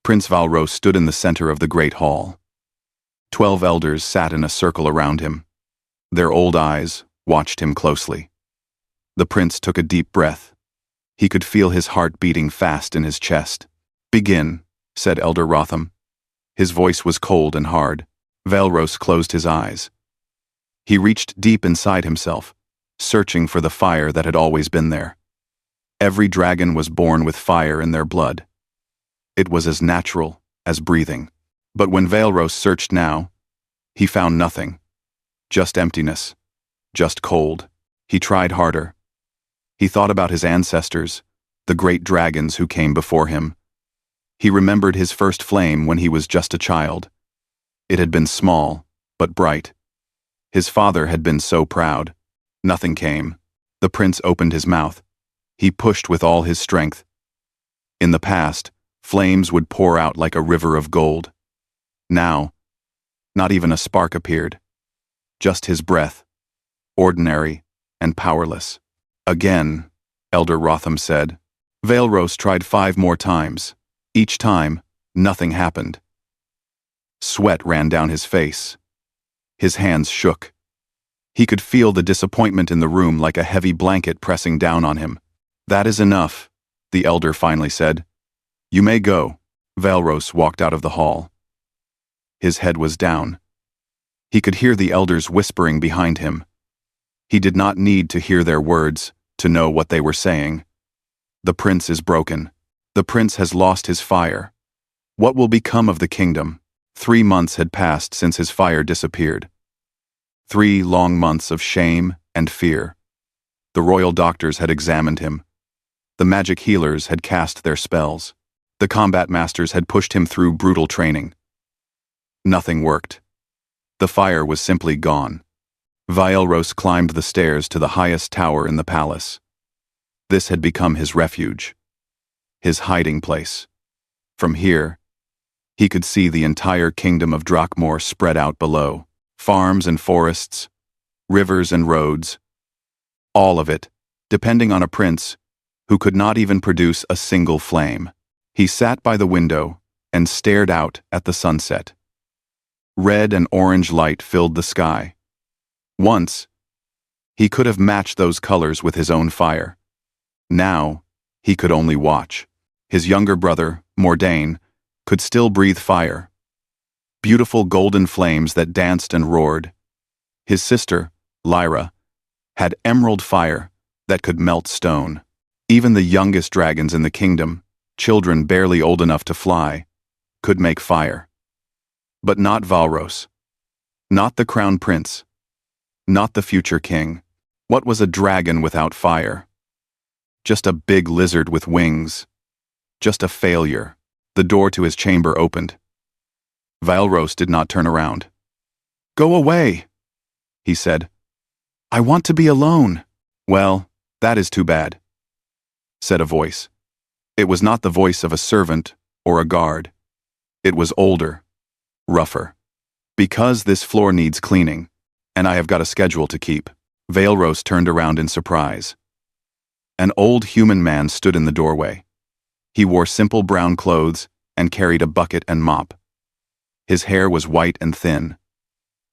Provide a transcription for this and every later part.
Prince Valros stood in the center of the great hall. 12 elders sat in a circle around him. Their old eyes watched him closely. The prince took a deep breath. He could feel his heart beating fast in his chest. "Begin," said Elder Rotham. His voice was cold and hard. Valros closed his eyes. He reached deep inside himself, searching for the fire that had always been there. Every dragon was born with fire in their blood. It was as natural as breathing. But when Valros searched now, he found nothing. Just emptiness. Just cold. He tried harder. He thought about his ancestors, the great dragons who came before him. He remembered his first flame when he was just a child. It had been small, but bright. His father had been so proud. Nothing came. The prince opened his mouth. He pushed with all his strength. In the past, flames would pour out like a river of gold. Now, not even a spark appeared. Just his breath, ordinary and powerless. "Again," Elder Rotham said. Valros tried 5 more times. Each time, nothing happened. Sweat ran down his face. His hands shook. He could feel the disappointment in the room like a heavy blanket pressing down on him. "That is enough," the elder finally said. "You may go." Valros walked out of the hall. His head was down. He could hear the elders whispering behind him. He did not need to hear their words to know what they were saying. The prince is broken. The prince has lost his fire. What will become of the kingdom? 3 months had passed since his fire disappeared. 3 long months of shame and fear. The royal doctors had examined him. The magic healers had cast their spells. The combat masters had pushed him through brutal training. Nothing worked. The fire was simply gone. Valros climbed the stairs to the highest tower in the palace. This had become his refuge, his hiding place. From here, he could see the entire kingdom of Drakmor spread out below. Farms and forests, rivers and roads. All of it, depending on a prince who could not even produce a single flame. He sat by the window and stared out at the sunset. Red and orange light filled the sky. Once, he could have matched those colors with his own fire. Now, he could only watch. His younger brother, Mordain, could still breathe fire. Beautiful golden flames that danced and roared. His sister, Lyra, had emerald fire that could melt stone. Even the youngest dragons in the kingdom, children barely old enough to fly, could make fire. But not Valros. Not the crown prince. Not the future king. What was a dragon without fire? Just a big lizard with wings. Just a failure. The door to his chamber opened. Valros did not turn around. "Go away," he said. "I want to be alone." "Well, that is too bad," said a voice. It was not the voice of a servant or a guard. It was older, rougher. "Because this floor needs cleaning, and I have got a schedule to keep." Valros turned around in surprise. An old human man stood in the doorway. He wore simple brown clothes and carried a bucket and mop. His hair was white and thin.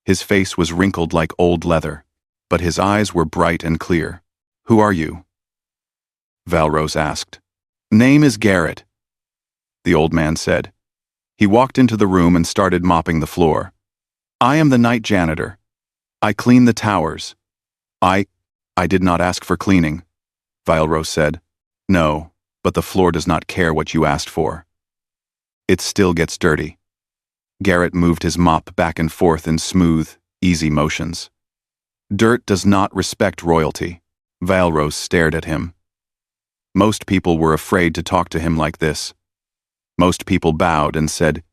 His face was wrinkled like old leather, but his eyes were bright and clear. "Who are you?" Valros asked. "Name is Garrett," the old man said. He walked into the room and started mopping the floor. "I am the night janitor. I clean the towers." I did not ask for cleaning," Valros said. "No, but the floor does not care what you asked for. It still gets dirty." Garrett moved his mop back and forth in smooth, easy motions. "Dirt does not respect royalty." Valros stared at him. Most people were afraid to talk to him like this. Most people bowed and said,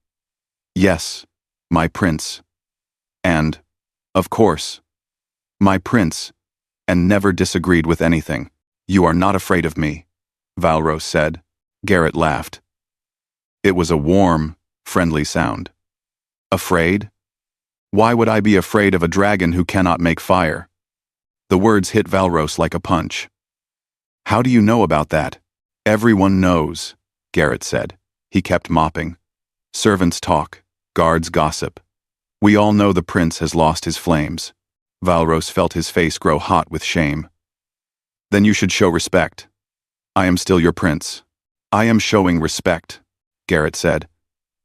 "Yes, my prince." And, "Of course, my prince," and never disagreed with anything. "You are not afraid of me," Valros said. Garrett laughed. It was a warm, friendly sound. "Afraid? Why would I be afraid of a dragon who cannot make fire?" The words hit Valros like a punch. "How do you know about that?" "Everyone knows," Garrett said. He kept mopping. Servants talk, guards gossip. We all know the prince has lost his flames. Valros felt his face grow hot with shame. Then you should show respect. I am still your prince. I am showing respect, Garrett said.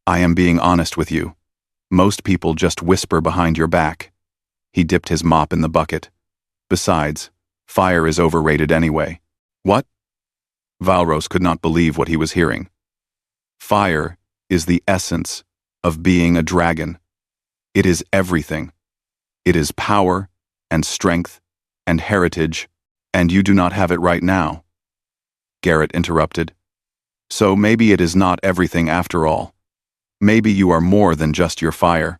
I am being honest with you. Most people just whisper behind your back. He dipped his mop in the bucket. Besides, fire is overrated anyway. What? Valros could not believe what he was hearing. Fire is the essence of being a dragon. It is everything. It is power and strength and heritage, and you do not have it right now. Garrett interrupted. So maybe it is not everything after all. Maybe you are more than just your fire.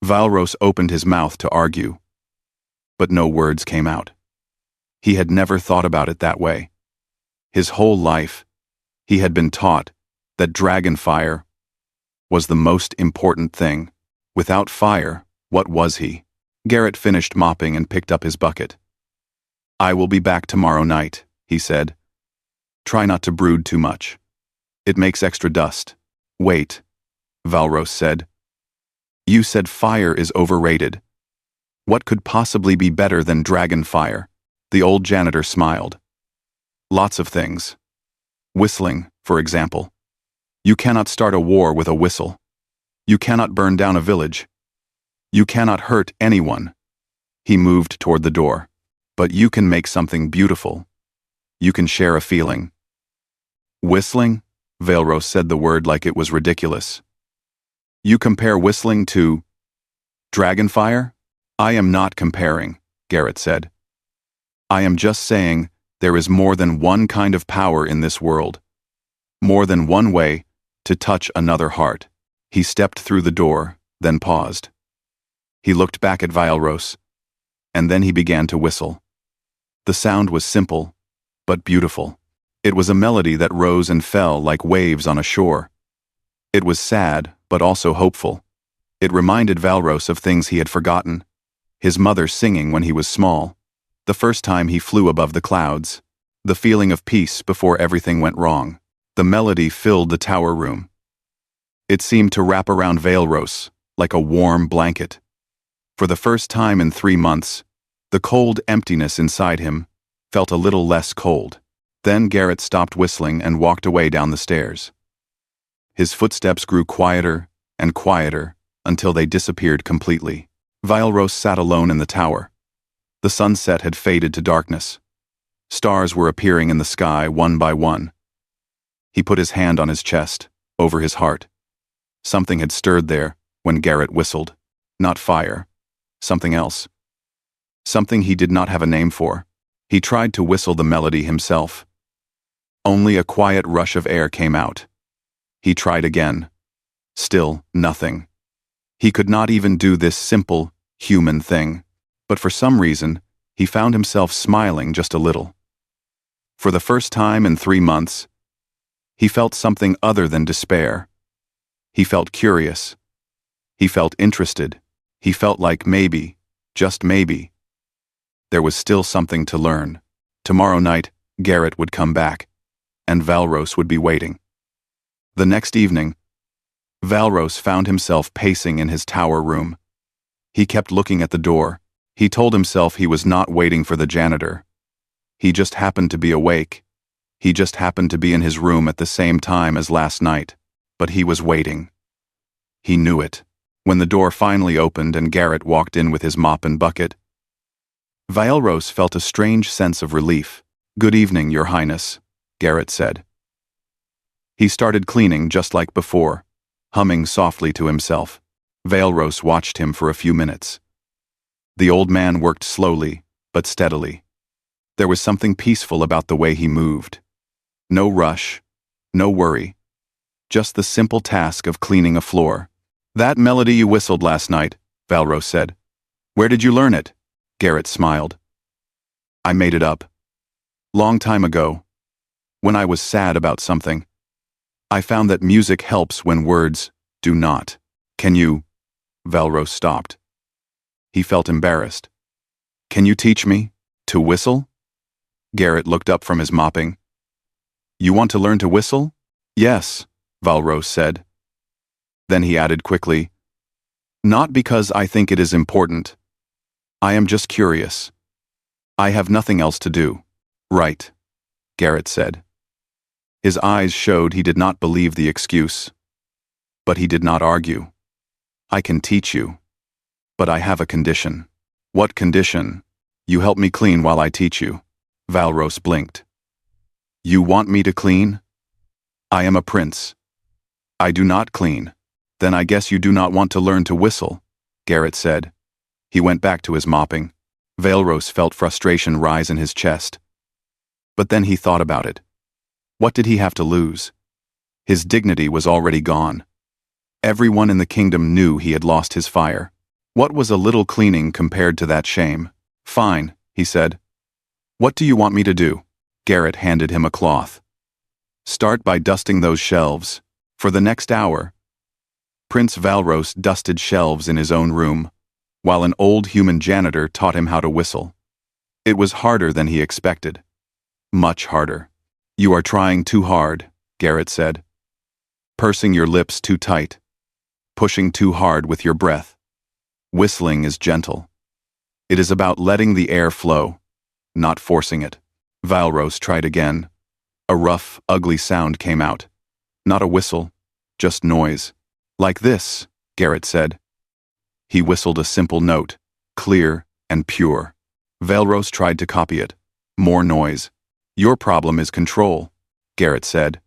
Valros opened his mouth to argue, but no words came out. He had never thought about it that way. His whole life, he had been taught that dragon fire was the most important thing. Without fire, what was he? Garrett finished mopping and picked up his bucket. I will be back tomorrow night, he said. Try not to brood too much. It makes extra dust. Wait, Valros said. You said fire is overrated. What could possibly be better than dragon fire? The old janitor smiled. Lots of things. Whistling, for example. You cannot start a war with a whistle. You cannot burn down a village. You cannot hurt anyone. He moved toward the door. But you can make something beautiful. You can share a feeling. Whistling? Valros said the word like it was ridiculous. You compare whistling to dragonfire? I am not comparing, Garrett said. I am just saying there is more than one kind of power in this world. More than one way to touch another heart. He stepped through the door, then paused. He looked back at Valros, and then he began to whistle. The sound was simple, but beautiful. It was a melody that rose and fell like waves on a shore. It was sad, but also hopeful. It reminded Valros of things he had forgotten. His mother singing when he was small. The first time he flew above the clouds. The feeling of peace before everything went wrong. The melody filled the tower room. It seemed to wrap around Valros like a warm blanket. For the first time in 3 months, the cold emptiness inside him felt a little less cold. Then Garrett stopped whistling and walked away down the stairs. His footsteps grew quieter and quieter until they disappeared completely. Valros sat alone in the tower. The sunset had faded to darkness. Stars were appearing in the sky one by one. He put his hand on his chest, over his heart. Something had stirred there when Garrett whistled. Not fire. Something else. Something he did not have a name for. He tried to whistle the melody himself. Only a quiet rush of air came out. He tried again. Still nothing. He could not even do this simple, human thing. But for some reason, he found himself smiling just a little. For the first time in 3 months, he felt something other than despair. He felt curious. He felt interested. He felt like maybe, just maybe, there was still something to learn. Tomorrow night, Garrett would come back, and Valros would be waiting. The next evening, Valros found himself pacing in his tower room. He kept looking at the door. He told himself he was not waiting for the janitor. He just happened to be awake. He just happened to be in his room at the same time as last night. But he was waiting. He knew it. When the door finally opened and Garrett walked in with his mop and bucket, Valros felt a strange sense of relief. "Good evening, Your Highness," Garrett said. He started cleaning just like before, humming softly to himself. Valros watched him for a few minutes. The old man worked slowly, but steadily. There was something peaceful about the way he moved. No rush, no worry. Just the simple task of cleaning a floor. "That melody you whistled last night," Valros said. "Where did you learn it?" Garrett smiled. "I made it up. Long time ago. When I was sad about something. I found that music helps when words do not." "Can you?" Valros stopped. He felt embarrassed. "Can you teach me to whistle?" Garrett looked up from his mopping. "You want to learn to whistle?" Yes, Valros said. Then he added quickly, not because I think it is important. I am just curious. I have nothing else to do. Right, Garrett said. His eyes showed he did not believe the excuse. But he did not argue. I can teach you. But I have a condition. What condition? You help me clean while I teach you. Valros blinked. You want me to clean? I am a prince. I do not clean. Then I guess you do not want to learn to whistle, Garrett said. He went back to his mopping. Valros felt frustration rise in his chest. But then he thought about it. What did he have to lose? His dignity was already gone. Everyone in the kingdom knew he had lost his fire. What was a little cleaning compared to that shame? Fine, he said. What do you want me to do? Garrett handed him a cloth. Start by dusting those shelves. For the next hour. Prince Valros dusted shelves in his own room, while an old human janitor taught him how to whistle. It was harder than he expected. Much harder. You are trying too hard, Garrett said. Pursing your lips too tight. Pushing too hard with your breath. Whistling is gentle. It is about letting the air flow, not forcing it. Valros tried again. A rough, ugly sound came out. Not a whistle, just noise. Like this, Garrett said. He whistled a simple note, clear and pure. Valros tried to copy it. More noise. Your problem is control, Garrett said.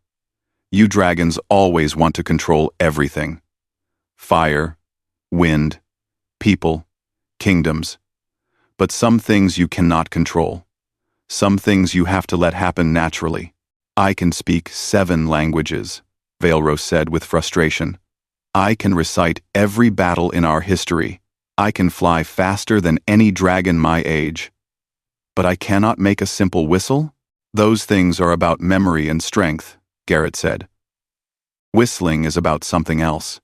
You dragons always want to control everything. Fire, wind, people, kingdoms. But some things you cannot control. Some things you have to let happen naturally. I can speak 7 languages, Valros said with frustration. I can recite every battle in our history. I can fly faster than any dragon my age. But I cannot make a simple whistle? Those things are about memory and strength, Garrett said. Whistling is about something else.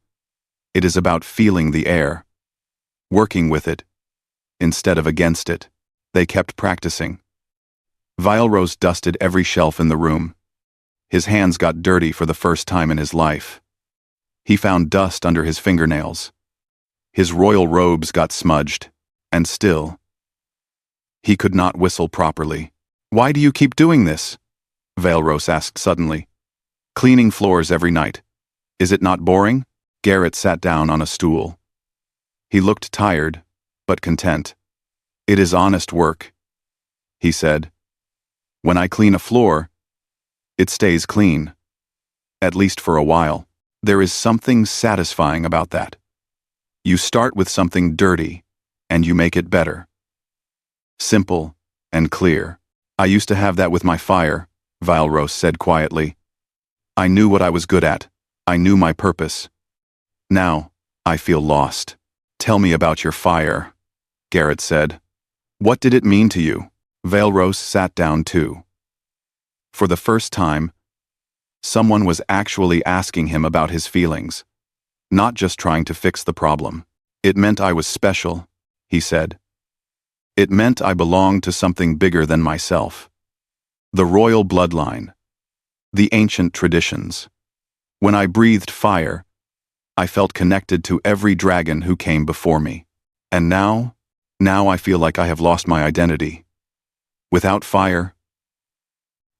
It is about feeling the air. Working with it, instead of against it. They kept practicing. Valros dusted every shelf in the room. His hands got dirty for the first time in his life. He found dust under his fingernails. His royal robes got smudged, and still, he could not whistle properly. Why do you keep doing this? Valros asked suddenly. Cleaning floors every night. Is it not boring? Garrett sat down on a stool. He looked tired, but content. It is honest work, he said. When I clean a floor, it stays clean. At least for a while. There is something satisfying about that. You start with something dirty, and you make it better. Simple and clear. I used to have that with my fire, Valros said quietly. I knew what I was good at. I knew my purpose. Now, I feel lost. Tell me about your fire, Garrett said. What did it mean to you? Valros sat down too. For the first time, someone was actually asking him about his feelings, not just trying to fix the problem. It meant I was special, he said. It meant I belonged to something bigger than myself. The royal bloodline. The ancient traditions. When I breathed fire, I felt connected to every dragon who came before me. And now I feel like I have lost my identity. Without fire.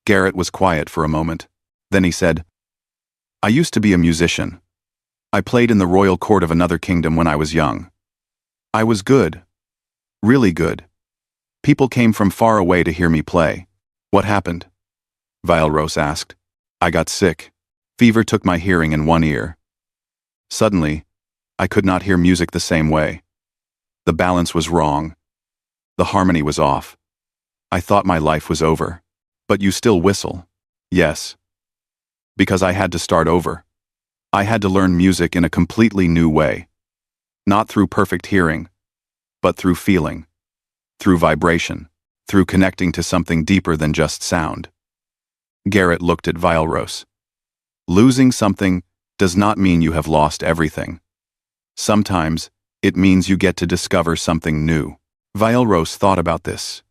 Garrett was quiet for a moment. Then he said, I used to be a musician. I played in the royal court of another kingdom when I was young. I was good. Really good. People came from far away to hear me play. What happened? Valros asked. I got sick. Fever took my hearing in one ear. Suddenly, I could not hear music the same way. The balance was wrong. The harmony was off. I thought my life was over. But you still whistle. Yes. Because I had to start over. I had to learn music in a completely new way. Not through perfect hearing, but through feeling. Through vibration. Through connecting to something deeper than just sound. Garrett looked at Valros. Losing something does not mean you have lost everything. Sometimes, it means you get to discover something new. Valros thought about this.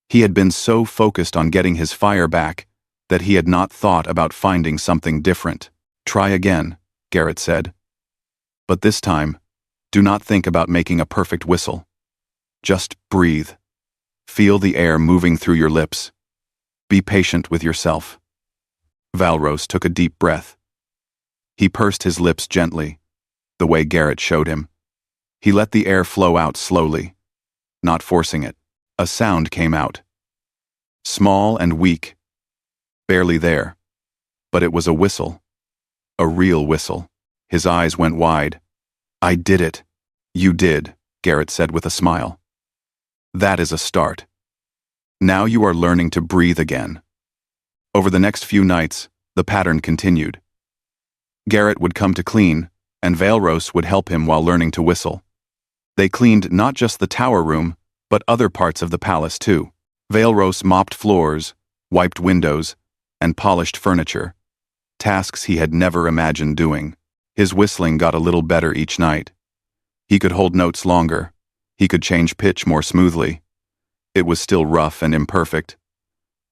He had been so focused on getting his fire back that he had not thought about finding something different. "Try again," Garrett said. "But this time, do not think about making a perfect whistle. Just breathe. Feel the air moving through your lips. Be patient with yourself." Valros took a deep breath. He pursed his lips gently, the way Garrett showed him. He let the air flow out slowly, not forcing it. A sound came out. Small and weak. Barely there. But it was a whistle. A real whistle. His eyes went wide. "I did it." "You did," Garrett said with a smile. "That is a start. Now you are learning to breathe again." Over the next few nights, the pattern continued. Garrett would come to clean, and Valros would help him while learning to whistle. They cleaned not just the tower room, but other parts of the palace too. Valros mopped floors, wiped windows, and polished furniture, tasks he had never imagined doing. His whistling got a little better each night. He could hold notes longer. He could change pitch more smoothly. It was still rough and imperfect,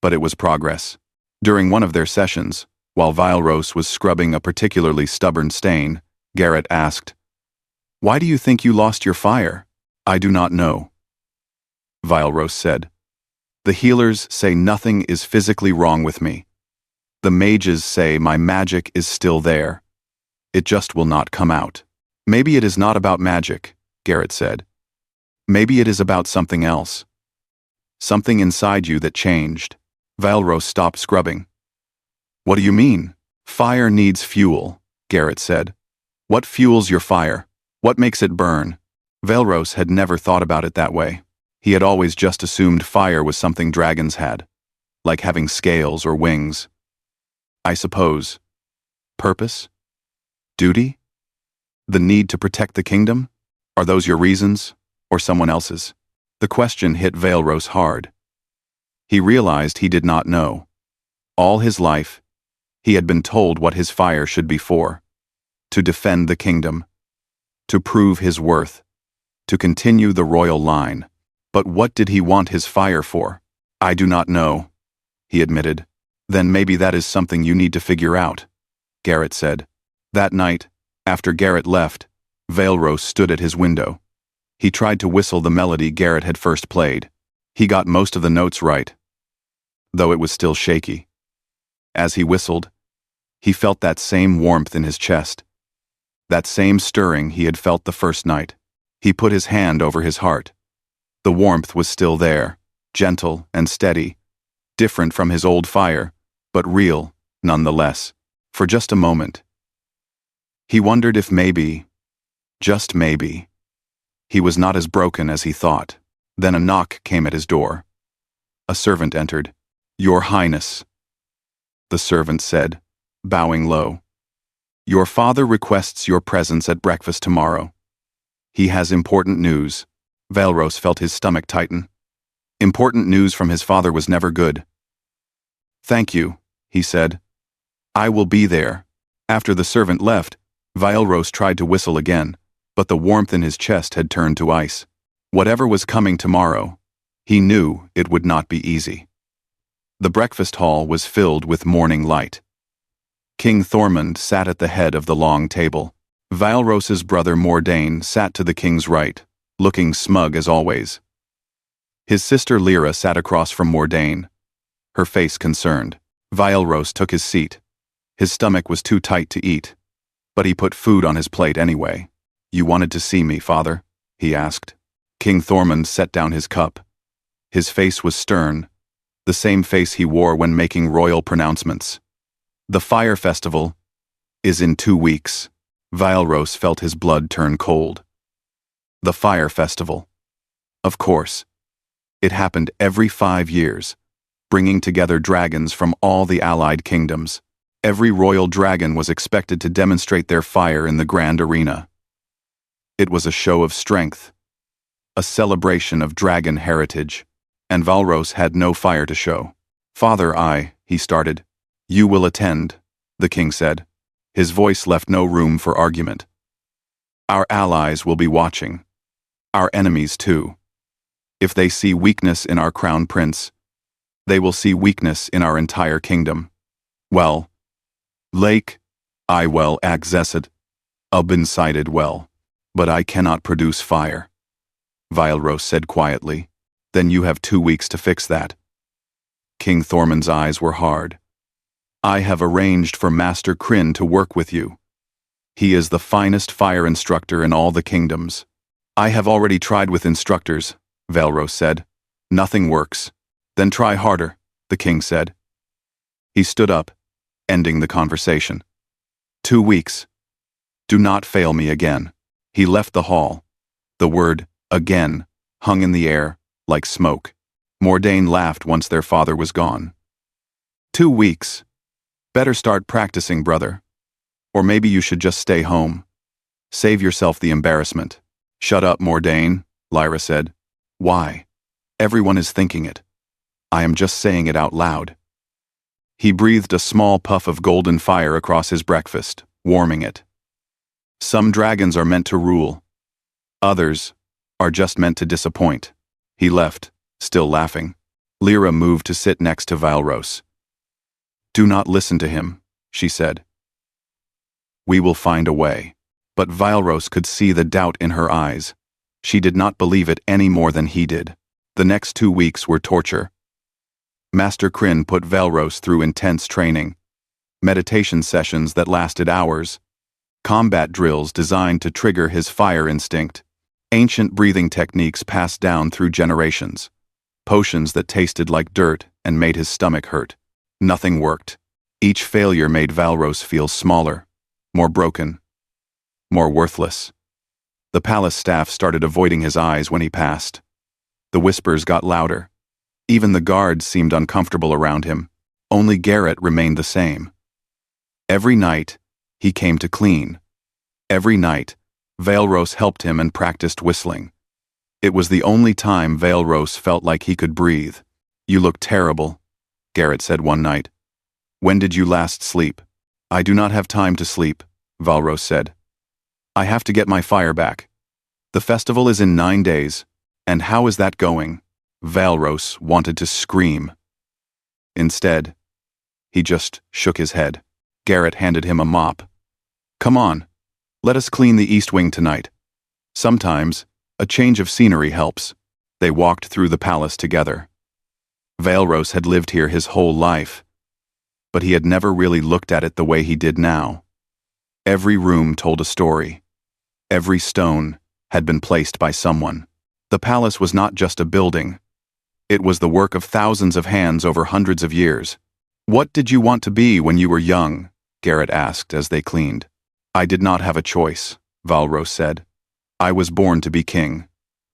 but it was progress. During one of their sessions, while Valros was scrubbing a particularly stubborn stain, Garrett asked, "Why do you think you lost your fire?" "I do not know," Valros said. "The healers say nothing is physically wrong with me. The mages say my magic is still there. It just will not come out." "Maybe it is not about magic," Garrett said. "Maybe it is about something else. Something inside you that changed." Valros stopped scrubbing. "What do you mean?" "Fire needs fuel," Garrett said. "What fuels your fire? What makes it burn?" Valros had never thought about it that way. He had always just assumed fire was something dragons had, like having scales or wings. "I suppose. Purpose? Duty? The need to protect the kingdom? Are those your reasons, or someone else's?" The question hit Valros hard. He realized he did not know. All his life, he had been told what his fire should be for: to defend the kingdom, to prove his worth, to continue the royal line. But what did he want his fire for? "I do not know," he admitted. "Then maybe that is something you need to figure out," Garrett said. That night, after Garrett left, Valros stood at his window. He tried to whistle the melody Garrett had first played. He got most of the notes right, though it was still shaky. As he whistled, he felt that same warmth in his chest, that same stirring he had felt the first night. He put his hand over his heart. The warmth was still there, gentle and steady, different from his old fire, but real, nonetheless. For just a moment, he wondered if maybe, just maybe, he was not as broken as he thought. Then a knock came at his door. A servant entered. "Your Highness," the servant said, bowing low. "Your father requests your presence at breakfast tomorrow. He has important news." Valros felt his stomach tighten. Important news from his father was never good. "Thank you," he said. "I will be there." After the servant left, Valros tried to whistle again, but the warmth in his chest had turned to ice. Whatever was coming tomorrow, he knew it would not be easy. The breakfast hall was filled with morning light. King Thormund sat at the head of the long table. Valros's brother Mordain sat to the king's right, looking smug as always. His sister Lyra sat across from Mordain, her face concerned. Valros took his seat. His stomach was too tight to eat, but he put food on his plate anyway. "You wanted to see me, father?" he asked. King Thormund set down his cup. His face was stern, the same face he wore when making royal pronouncements. "The fire festival is in 2 weeks." Valros felt his blood turn cold. The fire festival. Of course. It happened every 5 years, bringing together dragons from all the allied kingdoms. Every royal dragon was expected to demonstrate their fire in the grand arena. It was a show of strength, a celebration of dragon heritage, and Valros had no fire to show. "Father, he started. "You will attend," the king said. His voice left no room for argument. "Our allies will be watching. Our enemies too. If they see weakness in our crown prince, They will see weakness in our entire kingdom. Well, Lake, I well accessed, been sighted well, but I cannot produce fire. Vilros said quietly. Then you have 2 weeks to fix that. King Thormund's eyes were hard. I have arranged for Master Kryn to work with you. He is the finest fire instructor in all the kingdoms. I have already tried with instructors, Vilros said. Nothing works. Then try harder, the king said. He stood up, ending the conversation. 2 weeks. Do not fail me again. He left the hall. The word, again, hung in the air, like smoke. Mordain laughed once their father was gone. 2 weeks. Better start practicing, brother. Or maybe you should just stay home. Save yourself the embarrassment. Shut up, Mordain, Lyra said. Why? Everyone is thinking it. I am just saying it out loud. He breathed a small puff of golden fire across his breakfast, warming it. Some dragons are meant to rule. Others are just meant to disappoint. He left, still laughing. Lyra moved to sit next to Vilros. Do not listen to him, she said. We will find a way. But Vilros could see the doubt in her eyes. She did not believe it any more than he did. The next 2 weeks were torture. Master Kryn put Vilros through intense training. Meditation sessions that lasted hours. Combat drills designed to trigger his fire instinct. Ancient breathing techniques passed down through generations. Potions that tasted like dirt and made his stomach hurt. Nothing worked. Each failure made Vilros feel smaller, more broken, more worthless. The palace staff started avoiding his eyes when he passed. The whispers got louder. Even the guards seemed uncomfortable around him. Only Garrett remained the same. Every night, he came to clean. Every night, Vilros helped him and practiced whistling. It was the only time Vilros felt like he could breathe. You look terrible, Garrett said one night. When did you last sleep? I do not have time to sleep, Vilros said. I have to get my fire back. The festival is in 9 days. And how is that going? Vilros wanted to scream. Instead, he just shook his head. Garrett handed him a mop. Come on, let us clean the East Wing tonight. Sometimes, a change of scenery helps. They walked through the palace together. Vilros had lived here his whole life, but he had never really looked at it the way he did now. Every room told a story. Every stone had been placed by someone. The palace was not just a building. It was the work of thousands of hands over hundreds of years. What did you want to be when you were young? Garrett asked as they cleaned. I did not have a choice, Vilros said. I was born to be king.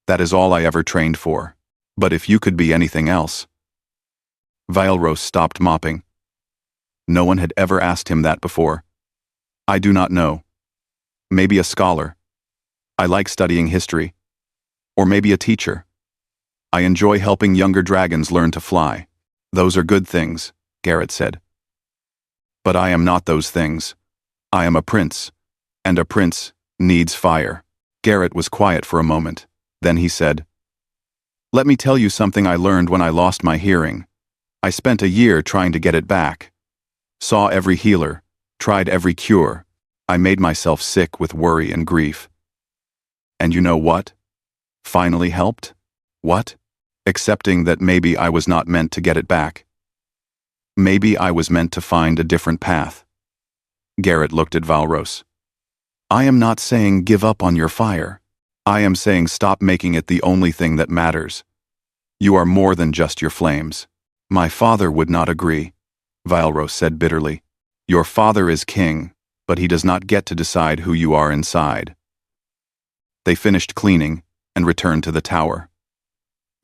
That is all I ever trained for. But if you could be anything else. Vilros stopped mopping. No one had ever asked him that before. I do not know. Maybe a scholar. I like studying history. Or maybe a teacher. I enjoy helping younger dragons learn to fly. Those are good things, Garrett said. But I am not those things. I am a prince, and a prince needs fire. Garrett was quiet for a moment. Then he said, Let me tell you something I learned when I lost my hearing. I spent a year trying to get it back. Saw every healer, tried every cure. I made myself sick with worry and grief. And you know what? Finally helped? What? Accepting that maybe I was not meant to get it back. Maybe I was meant to find a different path. Garrett looked at Vilros. I am not saying give up on your fire. I am saying stop making it the only thing that matters. You are more than just your flames. My father would not agree, Vilros said bitterly. Your father is king, but he does not get to decide who you are inside. They finished cleaning and returned to the tower.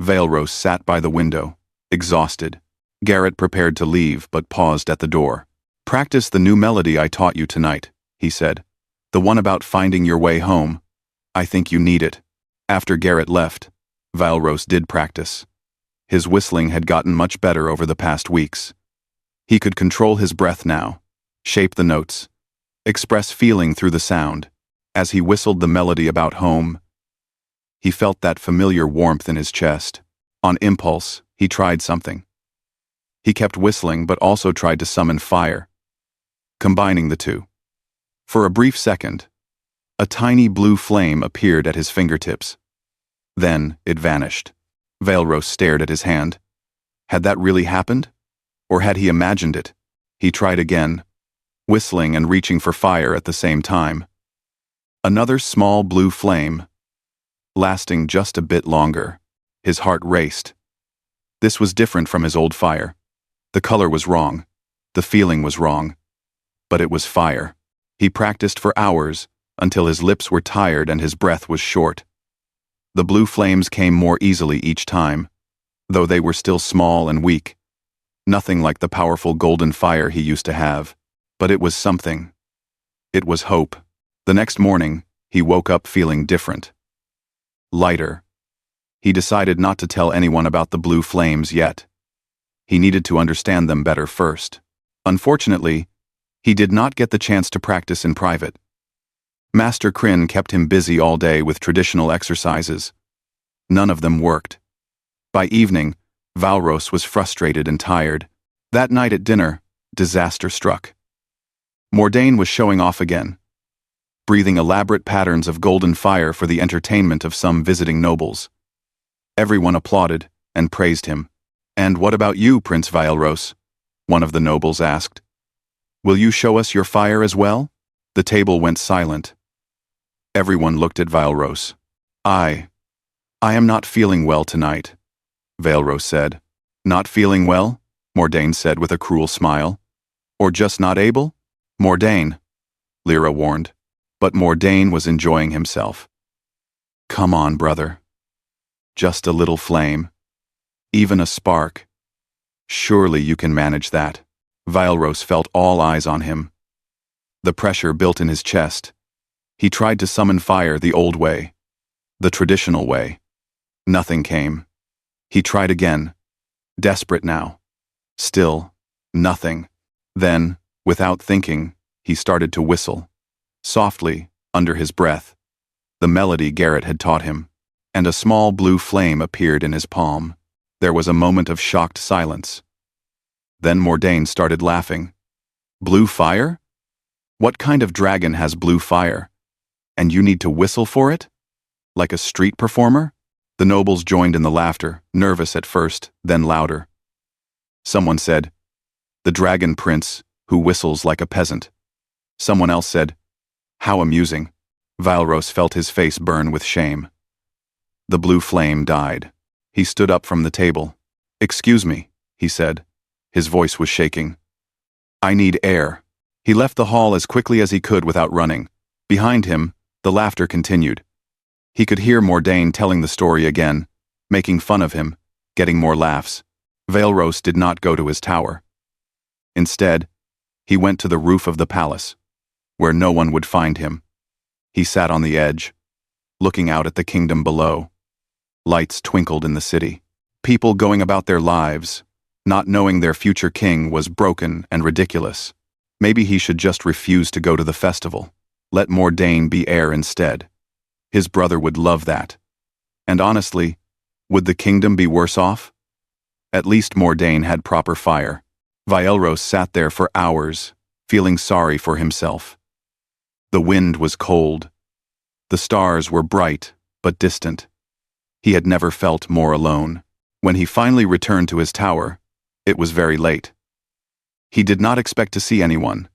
Vilros sat by the window, exhausted. Garrett prepared to leave but paused at the door. Practice the new melody I taught you tonight, he said. The one about finding your way home. I think you need it. After Garrett left, Vilros did practice. His whistling had gotten much better over the past weeks. He could control his breath now, shape the notes, express feeling through the sound. As he whistled the melody about home, he felt that familiar warmth in his chest. On impulse, he tried something. He kept whistling but also tried to summon fire, combining the two. For a brief second, a tiny blue flame appeared at his fingertips. Then it vanished. Valros stared at his hand. Had that really happened? Or had he imagined it? He tried again, whistling and reaching for fire at the same time. Another small blue flame, lasting just a bit longer. His heart raced. This was different from his old fire. The color was wrong. The feeling was wrong. But it was fire. He practiced for hours, until his lips were tired and his breath was short. The blue flames came more easily each time, though they were still small and weak. Nothing like the powerful golden fire he used to have. But it was something. It was hope. The next morning, he woke up feeling different. Lighter. He decided not to tell anyone about the blue flames yet. He needed to understand them better first. Unfortunately, he did not get the chance to practice in private. Master Kryn kept him busy all day with traditional exercises. None of them worked. By evening, Valros was frustrated and tired. That night at dinner, disaster struck. Mordain was showing off again, breathing elaborate patterns of golden fire for the entertainment of some visiting nobles. Everyone applauded and praised him. "And what about you, Prince Valros?" one of the nobles asked. "Will you show us your fire as well?" The table went silent. Everyone looked at Valros. I am not feeling well tonight," Valros said. "Not feeling well?" Mordain said with a cruel smile. "Or just not able?" "Mordain," Lyra warned. But Mordain was enjoying himself. "Come on, brother. Just a little flame. Even a spark. Surely you can manage that." Valros felt all eyes on him. The pressure built in his chest. He tried to summon fire the old way, the traditional way. Nothing came. He tried again, desperate now. Still, nothing. Then, without thinking, he started to whistle, softly, under his breath, the melody Garrett had taught him, and a small blue flame appeared in his palm. There was a moment of shocked silence. Then Mordain started laughing. "Blue fire? What kind of dragon has blue fire? And you need to whistle for it? Like a street performer?" The nobles joined in the laughter, nervous at first, then louder. Someone said, "The dragon prince, who whistles like a peasant." Someone else said, "How amusing." Valros felt his face burn with shame. The blue flame died. He stood up from the table. "Excuse me," he said. His voice was shaking. "I need air." He left the hall as quickly as he could without running. Behind him, the laughter continued. He could hear Mordain telling the story again, making fun of him, getting more laughs. Valros did not go to his tower. Instead, he went to the roof of the palace, where no one would find him. He sat on the edge, looking out at the kingdom below. Lights twinkled in the city. People going about their lives, not knowing their future king was broken and ridiculous. Maybe he should just refuse to go to the festival. Let Mordain be heir instead. His brother would love that. And honestly, would the kingdom be worse off? At least Mordain had proper fire. Valros sat there for hours, feeling sorry for himself. The wind was cold. The stars were bright, but distant. He had never felt more alone. When he finally returned to his tower, it was very late. He did not expect to see anyone.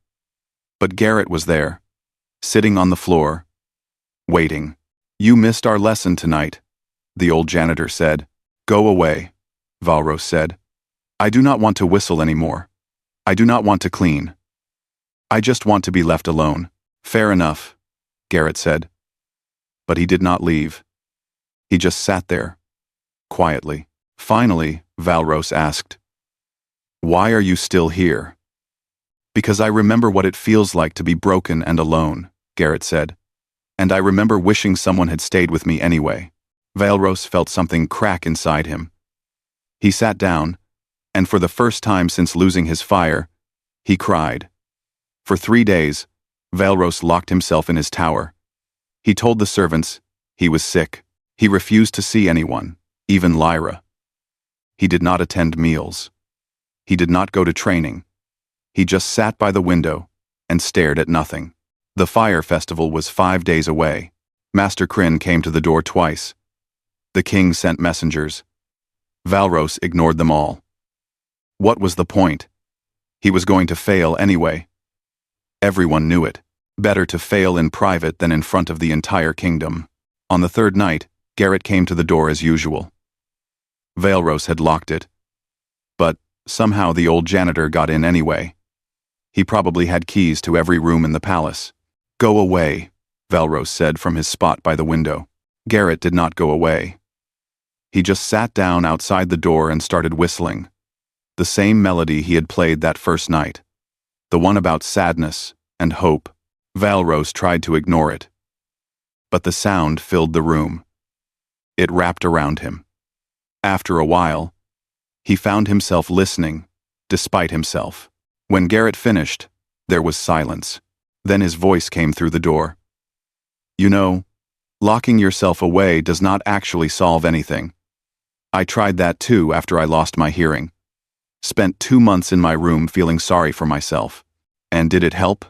But Garrett was there, sitting on the floor, waiting. "You missed our lesson tonight," the old janitor said. "Go away," Valros said. "I do not want to whistle anymore. I do not want to clean. I just want to be left alone." "Fair enough," Garrett said. But he did not leave. He just sat there, quietly. Finally, Valros asked, "Why are you still here?" "Because I remember what it feels like to be broken and alone," Garrett said. "And I remember wishing someone had stayed with me anyway." Valros felt something crack inside him. He sat down, and for the first time since losing his fire, he cried. For 3 days, Valros locked himself in his tower. He told the servants he was sick. He refused to see anyone, even Lyra. He did not attend meals. He did not go to training. He just sat by the window and stared at nothing. The fire festival was 5 days away. Master Kryn came to the door twice. The king sent messengers. Valros ignored them all. What was the point? He was going to fail anyway. Everyone knew it. Better to fail in private than in front of the entire kingdom. On the third night, Garrett came to the door as usual. Valros had locked it. But somehow the old janitor got in anyway. He probably had keys to every room in the palace. "Go away," Valros said from his spot by the window. Garrett did not go away. He just sat down outside the door and started whistling. The same melody he had played that first night. The one about sadness and hope. Valros tried to ignore it. But the sound filled the room. It wrapped around him. After a while, he found himself listening, despite himself. When Garrett finished, there was silence. Then his voice came through the door. "You know, locking yourself away does not actually solve anything. I tried that too after I lost my hearing. Spent 2 months in my room feeling sorry for myself. And did it help?"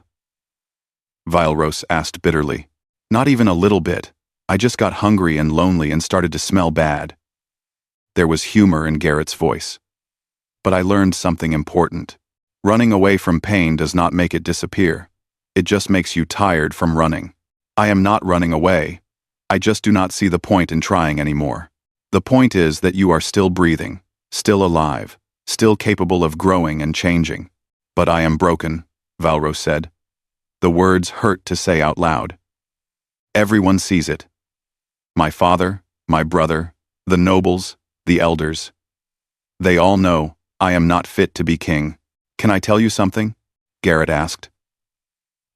Valros asked bitterly. "Not even a little bit. I just got hungry and lonely and started to smell bad." There was humor in Garrett's voice. "But I learned something important. Running away from pain does not make it disappear. It just makes you tired from running. I am not running away. I just do not see the point in trying anymore. The point is that you are still breathing, still alive, still capable of growing and changing." "But I am broken," Valros said. The words hurt to say out loud. "Everyone sees it. My father, my brother, the nobles, the elders. They all know I am not fit to be king. Can I tell you something?" Garrett asked.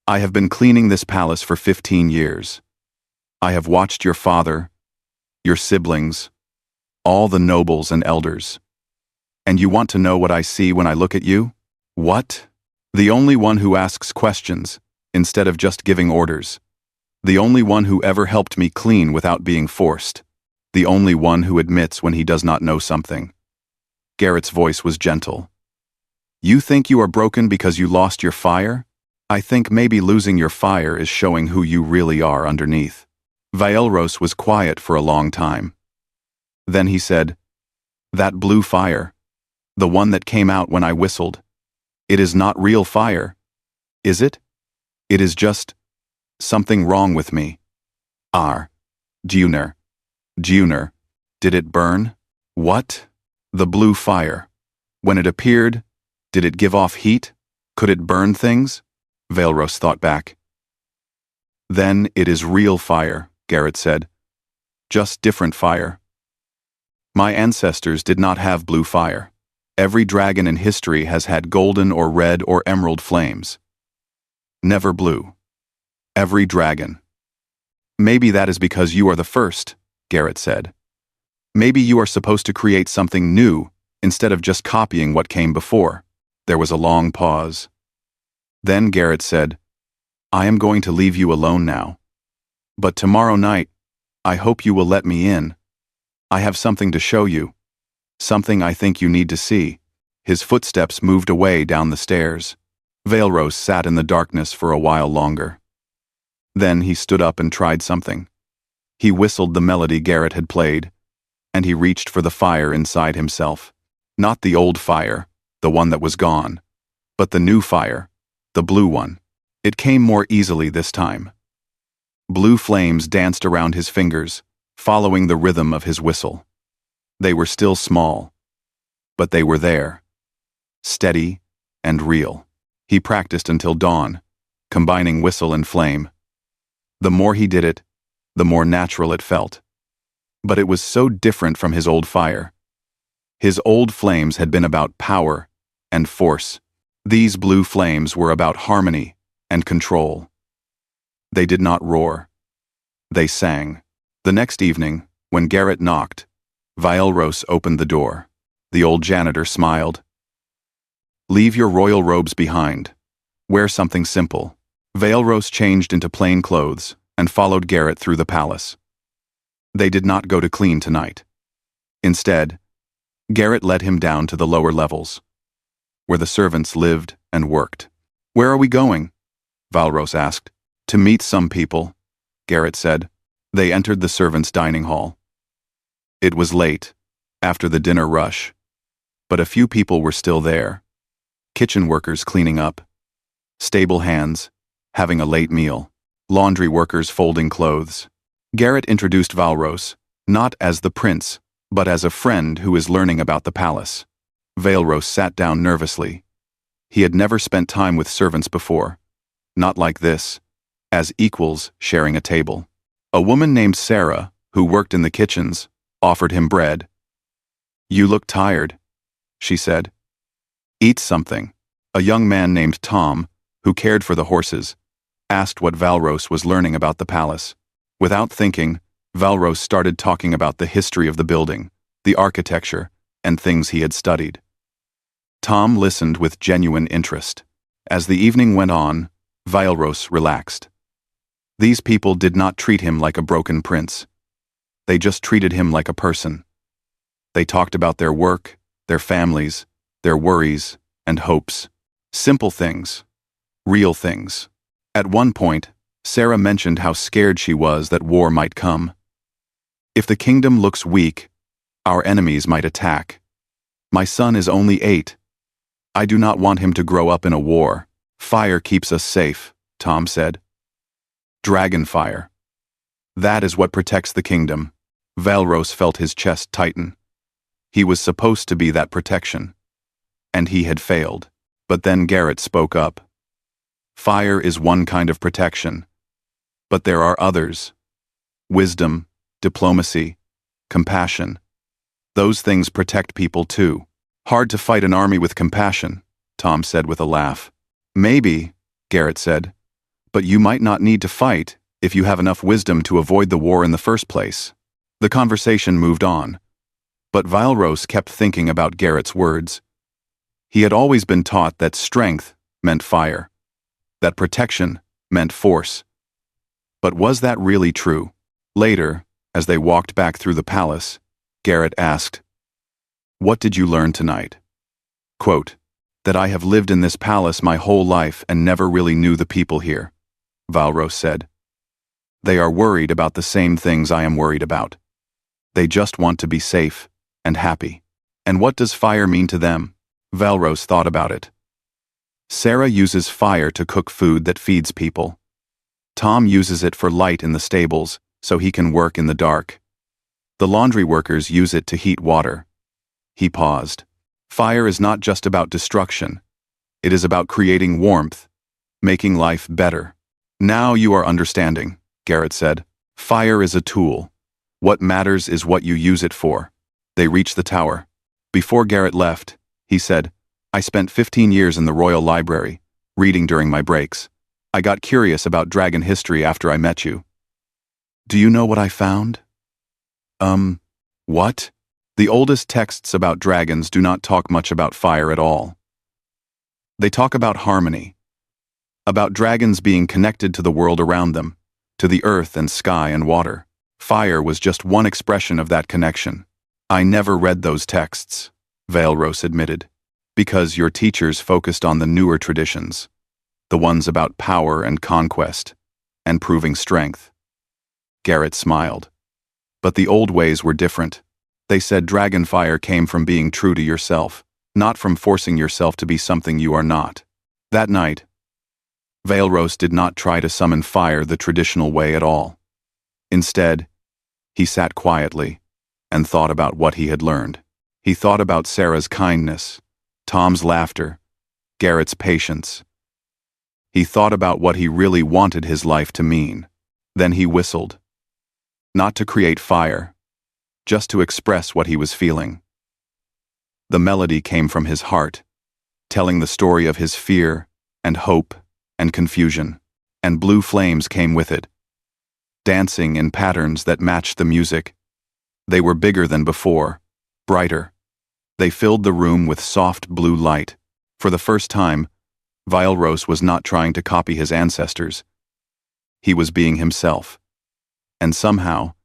"I have been cleaning this palace for 15 years. I have watched your father, your siblings, all the nobles and elders. And you want to know what I see when I look at you? What? The only one who asks questions, instead of just giving orders. The only one who ever helped me clean without being forced. The only one who admits when he does not know something." Garrett's voice was gentle. "You think you are broken because you lost your fire? I think maybe losing your fire is showing who you really are underneath." Valros was quiet for a long time. Then he said, "That blue fire, the one that came out when I whistled, it is not real fire, is it? It is just something wrong with me. Junior. Did it burn? What? The blue fire. When it appeared, did it give off heat? Could it burn things?" Valros thought back. "Then it is real fire," Garrett said. "Just different fire. My ancestors did not have blue fire. Every dragon in history has had golden or red or emerald flames. Never blue. Every dragon. Maybe that is because you are the first," Garrett said. "Maybe you are supposed to create something new instead of just copying what came before." There was a long pause. Then Garrett said, "I am going to leave you alone now. But tomorrow night, I hope you will let me in. I have something to show you. Something I think you need to see." His footsteps moved away down the stairs. Valros sat in the darkness for a while longer. Then he stood up and tried something. He whistled the melody Garrett had played, and he reached for the fire inside himself. Not the old fire, the one that was gone, but the new fire, the blue one. It came more easily this time. Blue flames danced around his fingers, following the rhythm of his whistle. They were still small, but they were there, steady and real. He practiced until dawn, combining whistle and flame. The more he did it, the more natural it felt. But it was so different from his old fire. His old flames had been about power and force. These blue flames were about harmony and control. They did not roar. They sang. The next evening, when Garrett knocked, Valros opened the door. The old janitor smiled. "Leave your royal robes behind. Wear something simple." Valros changed into plain clothes and followed Garrett through the palace. They did not go to clean tonight. Instead, Garrett led him down to the lower levels. where the servants lived and worked. "Where are we going?" Valros asked. "To meet some people," Garrett said. They entered the servants' dining hall. It was late, after the dinner rush, but a few people were still there. Kitchen workers cleaning up, stable hands having a late meal, laundry workers folding clothes. Garrett introduced Valros, not as the prince, but as a friend who is learning about the palace. Valros sat down nervously. He had never spent time with servants before, not like this, as equals sharing a table. A woman named Sarah, who worked in the kitchens, offered him bread. "You look tired," she said. "Eat something." A young man named Tom, who cared for the horses, asked what Valros was learning about the palace. Without thinking, Valros started talking about the history of the building, the architecture, and things he had studied. Tom listened with genuine interest. As the evening went on, Valros relaxed. These people did not treat him like a broken prince. They just treated him like a person. They talked about their work, their families, their worries, and hopes. Simple things. Real things. At one point, Sarah mentioned how scared she was that war might come. "If the kingdom looks weak, our enemies might attack. My son is only 8. I do not want him to grow up in a war. Fire keeps us safe," Tom said. "Dragon fire. That is what protects the kingdom." Valros felt his chest tighten. He was supposed to be that protection. And he had failed. But then Garrett spoke up. "Fire is one kind of protection. But there are others. Wisdom, diplomacy, compassion. Those things protect people too." "Hard to fight an army with compassion," Tom said with a laugh. "Maybe," Garrett said, "but you might not need to fight if you have enough wisdom to avoid the war in the first place." The conversation moved on, but Valros kept thinking about Garrett's words. He had always been taught that strength meant fire, that protection meant force. But was that really true? Later, as they walked back through the palace, Garrett asked, "What did you learn tonight?" Quote, "That I have lived in this palace my whole life and never really knew the people here," Valros said. "They are worried about the same things I am worried about. They just want to be safe and happy. And what does fire mean to them?" Valros thought about it. Sarah uses fire to cook food that feeds people. Tom uses it for light in the stables, so he can work in the dark. The laundry workers use it to heat water. He paused. Fire is not just about destruction. It is about creating warmth, making life better. "Now you are understanding," Garrett said. "Fire is a tool. What matters is what you use it for." They reached the tower. Before Garrett left, he said, "I spent 15 years in the Royal Library, reading during my breaks. I got curious about dragon history after I met you. Do you know what I found?" What? The oldest texts about dragons do not talk much about fire at all. They talk about harmony, about dragons being connected to the world around them, to the earth and sky and water. Fire was just one expression of that connection. "I never read those texts," Valros admitted, "because your teachers focused on the newer traditions, the ones about power and conquest, and proving strength." Garrett smiled. "But the old ways were different. They said dragon fire came from being true to yourself, not from forcing yourself to be something you are not." That night, Valros did not try to summon fire the traditional way at all. Instead, he sat quietly and thought about what he had learned. He thought about Sarah's kindness, Tom's laughter, Garrett's patience. He thought about what he really wanted his life to mean. Then he whistled. Not to create fire, just to express what he was feeling. The melody came from his heart, telling the story of his fear and hope and confusion, and blue flames came with it, dancing in patterns that matched the music. They were bigger than before, brighter. They filled the room with soft blue light. For the first time, Valros was not trying to copy his ancestors. He was being himself. And somehow,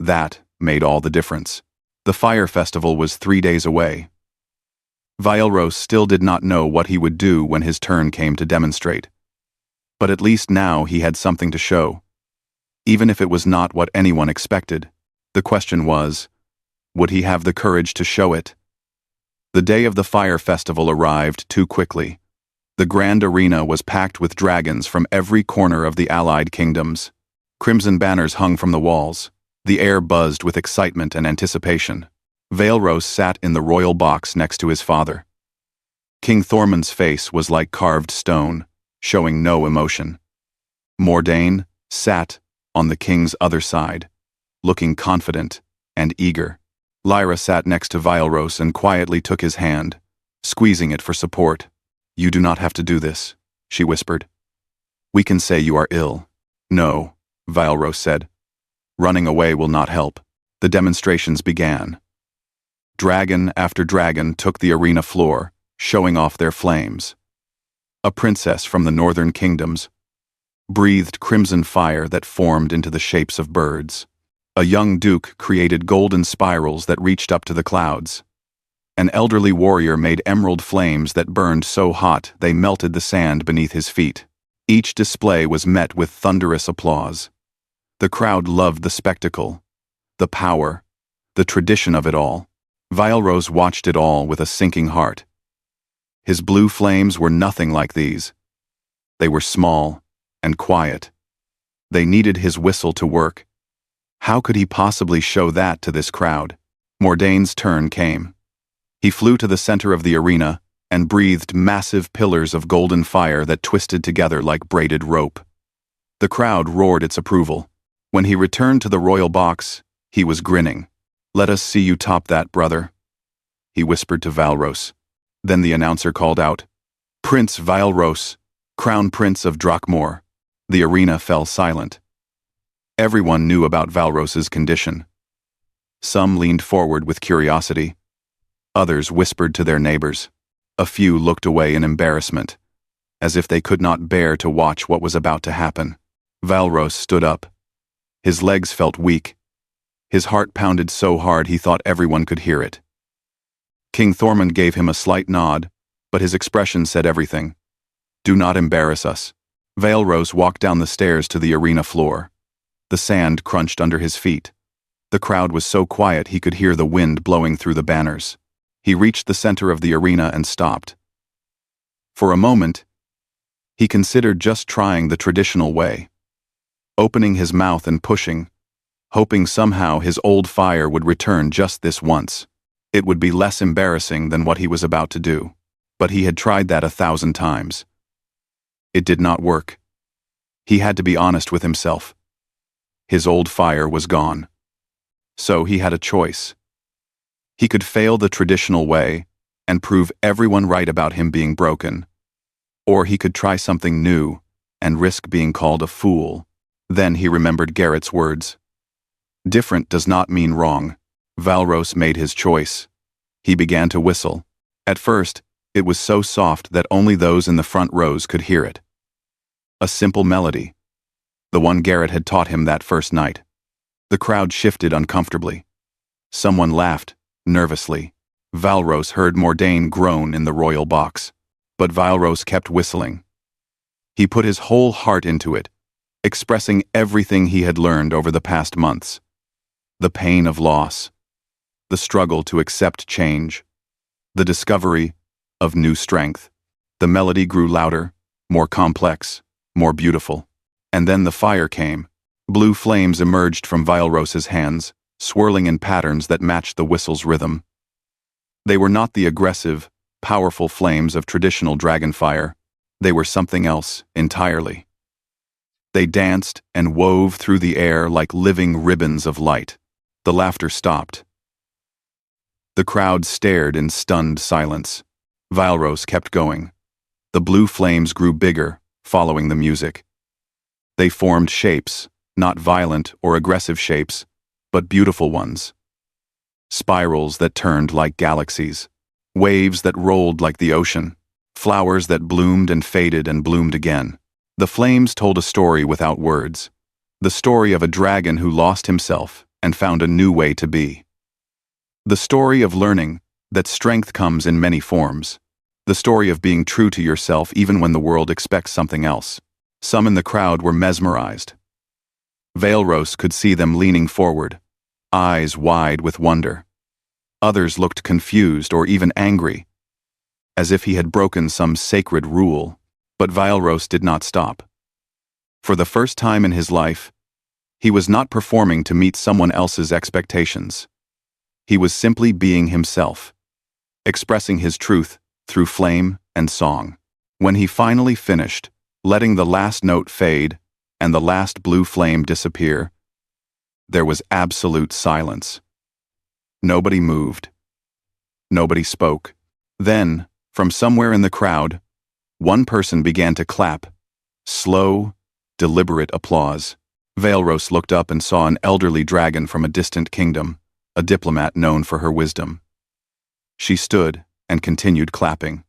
that made all the difference. The fire festival was 3 days away. Vialros still did not know what he would do when his turn came to demonstrate. But at least now he had something to show. Even if it was not what anyone expected, the question was, would he have the courage to show it? The day of the fire festival arrived too quickly. The grand arena was packed with dragons from every corner of the allied kingdoms. Crimson banners hung from the walls. The air buzzed with excitement and anticipation. Vialros sat in the royal box next to his father. King Thormund's face was like carved stone, showing no emotion. Mordain sat on the king's other side, looking confident and eager. Lyra sat next to Vialros and quietly took his hand, squeezing it for support. "You do not have to do this," she whispered. "We can say you are ill." "No," Vialros said. "Running away will not help." The demonstrations began. Dragon after dragon took the arena floor, showing off their flames. A princess from the northern kingdoms breathed crimson fire that formed into the shapes of birds. A young duke created golden spirals that reached up to the clouds. An elderly warrior made emerald flames that burned so hot they melted the sand beneath his feet. Each display was met with thunderous applause. The crowd loved the spectacle, the power, the tradition of it all. Vialros watched it all with a sinking heart. His blue flames were nothing like these. They were small and quiet. They needed his whistle to work. How could he possibly show that to this crowd? Mordain's turn came. He flew to the center of the arena and breathed massive pillars of golden fire that twisted together like braided rope. The crowd roared its approval. When he returned to the royal box, he was grinning. "Let us see you top that, brother," he whispered to Vialros. Then the announcer called out, "Prince Vialros, Crown Prince of Drakmor." The arena fell silent. Everyone knew about Valros's condition. Some leaned forward with curiosity. Others whispered to their neighbors. A few looked away in embarrassment, as if they could not bear to watch what was about to happen. Vialros stood up. His legs felt weak. His heart pounded so hard he thought everyone could hear it. King Thormund gave him a slight nod, but his expression said everything. "Do not embarrass us." Vialros walked down the stairs to the arena floor. The sand crunched under his feet. The crowd was so quiet he could hear the wind blowing through the banners. He reached the center of the arena and stopped. For a moment, he considered just trying the traditional way, opening his mouth and pushing, hoping somehow his old fire would return just this once. It would be less embarrassing than what he was about to do. But he had tried that 1,000 times. It did not work. He had to be honest with himself. His old fire was gone. So he had a choice. He could fail the traditional way and prove everyone right about him being broken. Or he could try something new and risk being called a fool. Then he remembered Garrett's words. Different does not mean wrong. Vialros made his choice. He began to whistle. At first, it was so soft that only those in the front rows could hear it. A simple melody, the one Garrett had taught him that first night. The crowd shifted uncomfortably. Someone laughed, nervously. Vialros heard Mordain groan in the royal box. But Vialros kept whistling. He put his whole heart into it, expressing everything he had learned over the past months. The pain of loss, the struggle to accept change, the discovery of new strength. The melody grew louder, more complex, more beautiful. And then the fire came. Blue flames emerged from Vialros's hands, swirling in patterns that matched the whistle's rhythm. They were not the aggressive, powerful flames of traditional dragon fire. They were something else entirely. They danced and wove through the air like living ribbons of light. The laughter stopped. The crowd stared in stunned silence. Vialros kept going. The blue flames grew bigger, following the music. They formed shapes, not violent or aggressive shapes, but beautiful ones. Spirals that turned like galaxies, waves that rolled like the ocean, flowers that bloomed and faded and bloomed again. The flames told a story without words, the story of a dragon who lost himself and found a new way to be. The story of learning that strength comes in many forms. The story of being true to yourself even when the world expects something else. Some in the crowd were mesmerized. Valros could see them leaning forward, eyes wide with wonder. Others looked confused or even angry, as if he had broken some sacred rule. But Valros did not stop. For the first time in his life, he was not performing to meet someone else's expectations. He was simply being himself, expressing his truth through flame and song. When he finally finished, letting the last note fade and the last blue flame disappear, there was absolute silence. Nobody moved. Nobody spoke. Then, from somewhere in the crowd, one person began to clap. Slow, deliberate applause. Valros looked up and saw an elderly dragon from a distant kingdom, a diplomat known for her wisdom. She stood and continued clapping.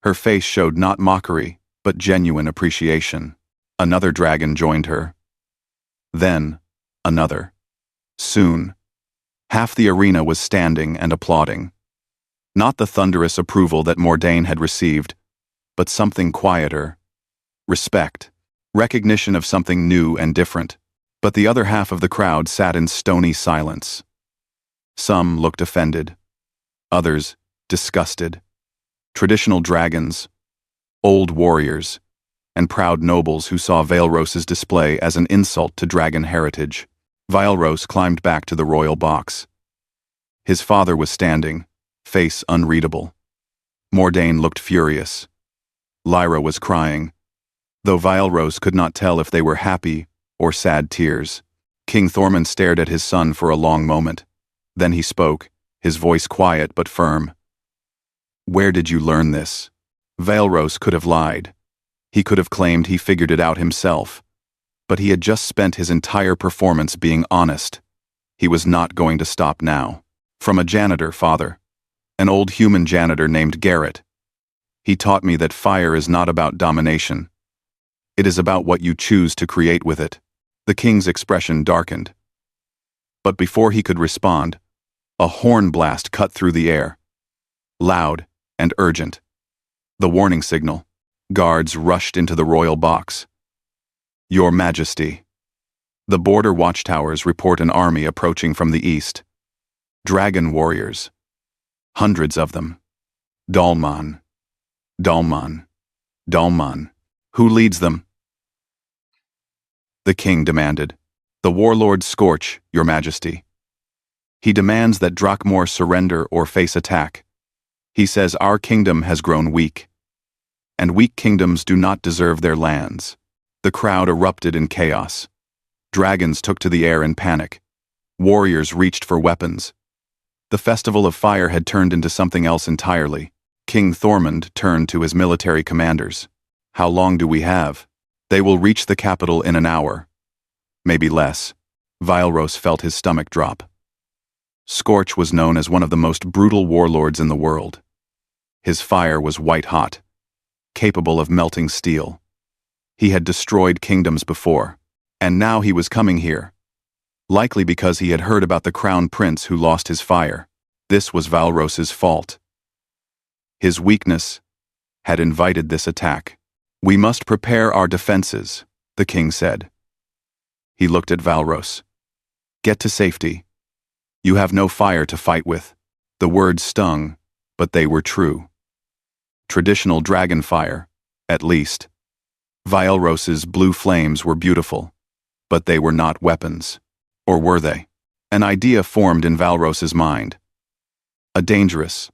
Her face showed not mockery, but genuine appreciation. Another dragon joined her. Then, another. Soon, half the arena was standing and applauding. Not the thunderous approval that Mordain had received, but something quieter. Respect. Recognition of something new and different. But the other half of the crowd sat in stony silence. Some looked offended. Others, disgusted. Traditional dragons, old warriors, and proud nobles who saw Valros's display as an insult to dragon heritage. Valros climbed back to the royal box. His father was standing, face unreadable. Mordain looked furious. Lyra was crying, though Valros could not tell if they were happy or sad tears. King Thormund stared at his son for a long moment. Then he spoke, his voice quiet but firm. "Where did you learn this?" Valros could have lied. He could have claimed he figured it out himself. But he had just spent his entire performance being honest. He was not going to stop now. From a janitor, father. An old human janitor named Garrett. He taught me that fire is not about domination. It is about what you choose to create with it. The king's expression darkened. But before he could respond, a horn blast cut through the air. Loud and urgent. The warning signal. Guards rushed into the royal box. "Your Majesty." The border watchtowers report an army approaching from the east. Dragon warriors. Hundreds of them. Dalman. Dalman. Dalman. Who leads them? The king demanded. "The warlord Scorch, Your Majesty." He demands that Drakmor surrender or face attack. He says our kingdom has grown weak. And weak kingdoms do not deserve their lands. The crowd erupted in chaos. Dragons took to the air in panic. Warriors reached for weapons. The Festival of Fire had turned into something else entirely. King Thormund turned to his military commanders. "How long do we have?" "They will reach the capital in an hour. Maybe less." Valros felt his stomach drop. Scorch was known as one of the most brutal warlords in the world. His fire was white-hot, capable of melting steel. He had destroyed kingdoms before, and now he was coming here. Likely because he had heard about the crown prince who lost his fire. This was Valros's fault. His weakness had invited this attack. "We must prepare our defenses," the king said. He looked at Valros. "Get to safety. You have no fire to fight with." The words stung, but they were true. Traditional dragon fire, at least. Valros's blue flames were beautiful, but they were not weapons. Or were they? An idea formed in Valros's mind. A dangerous,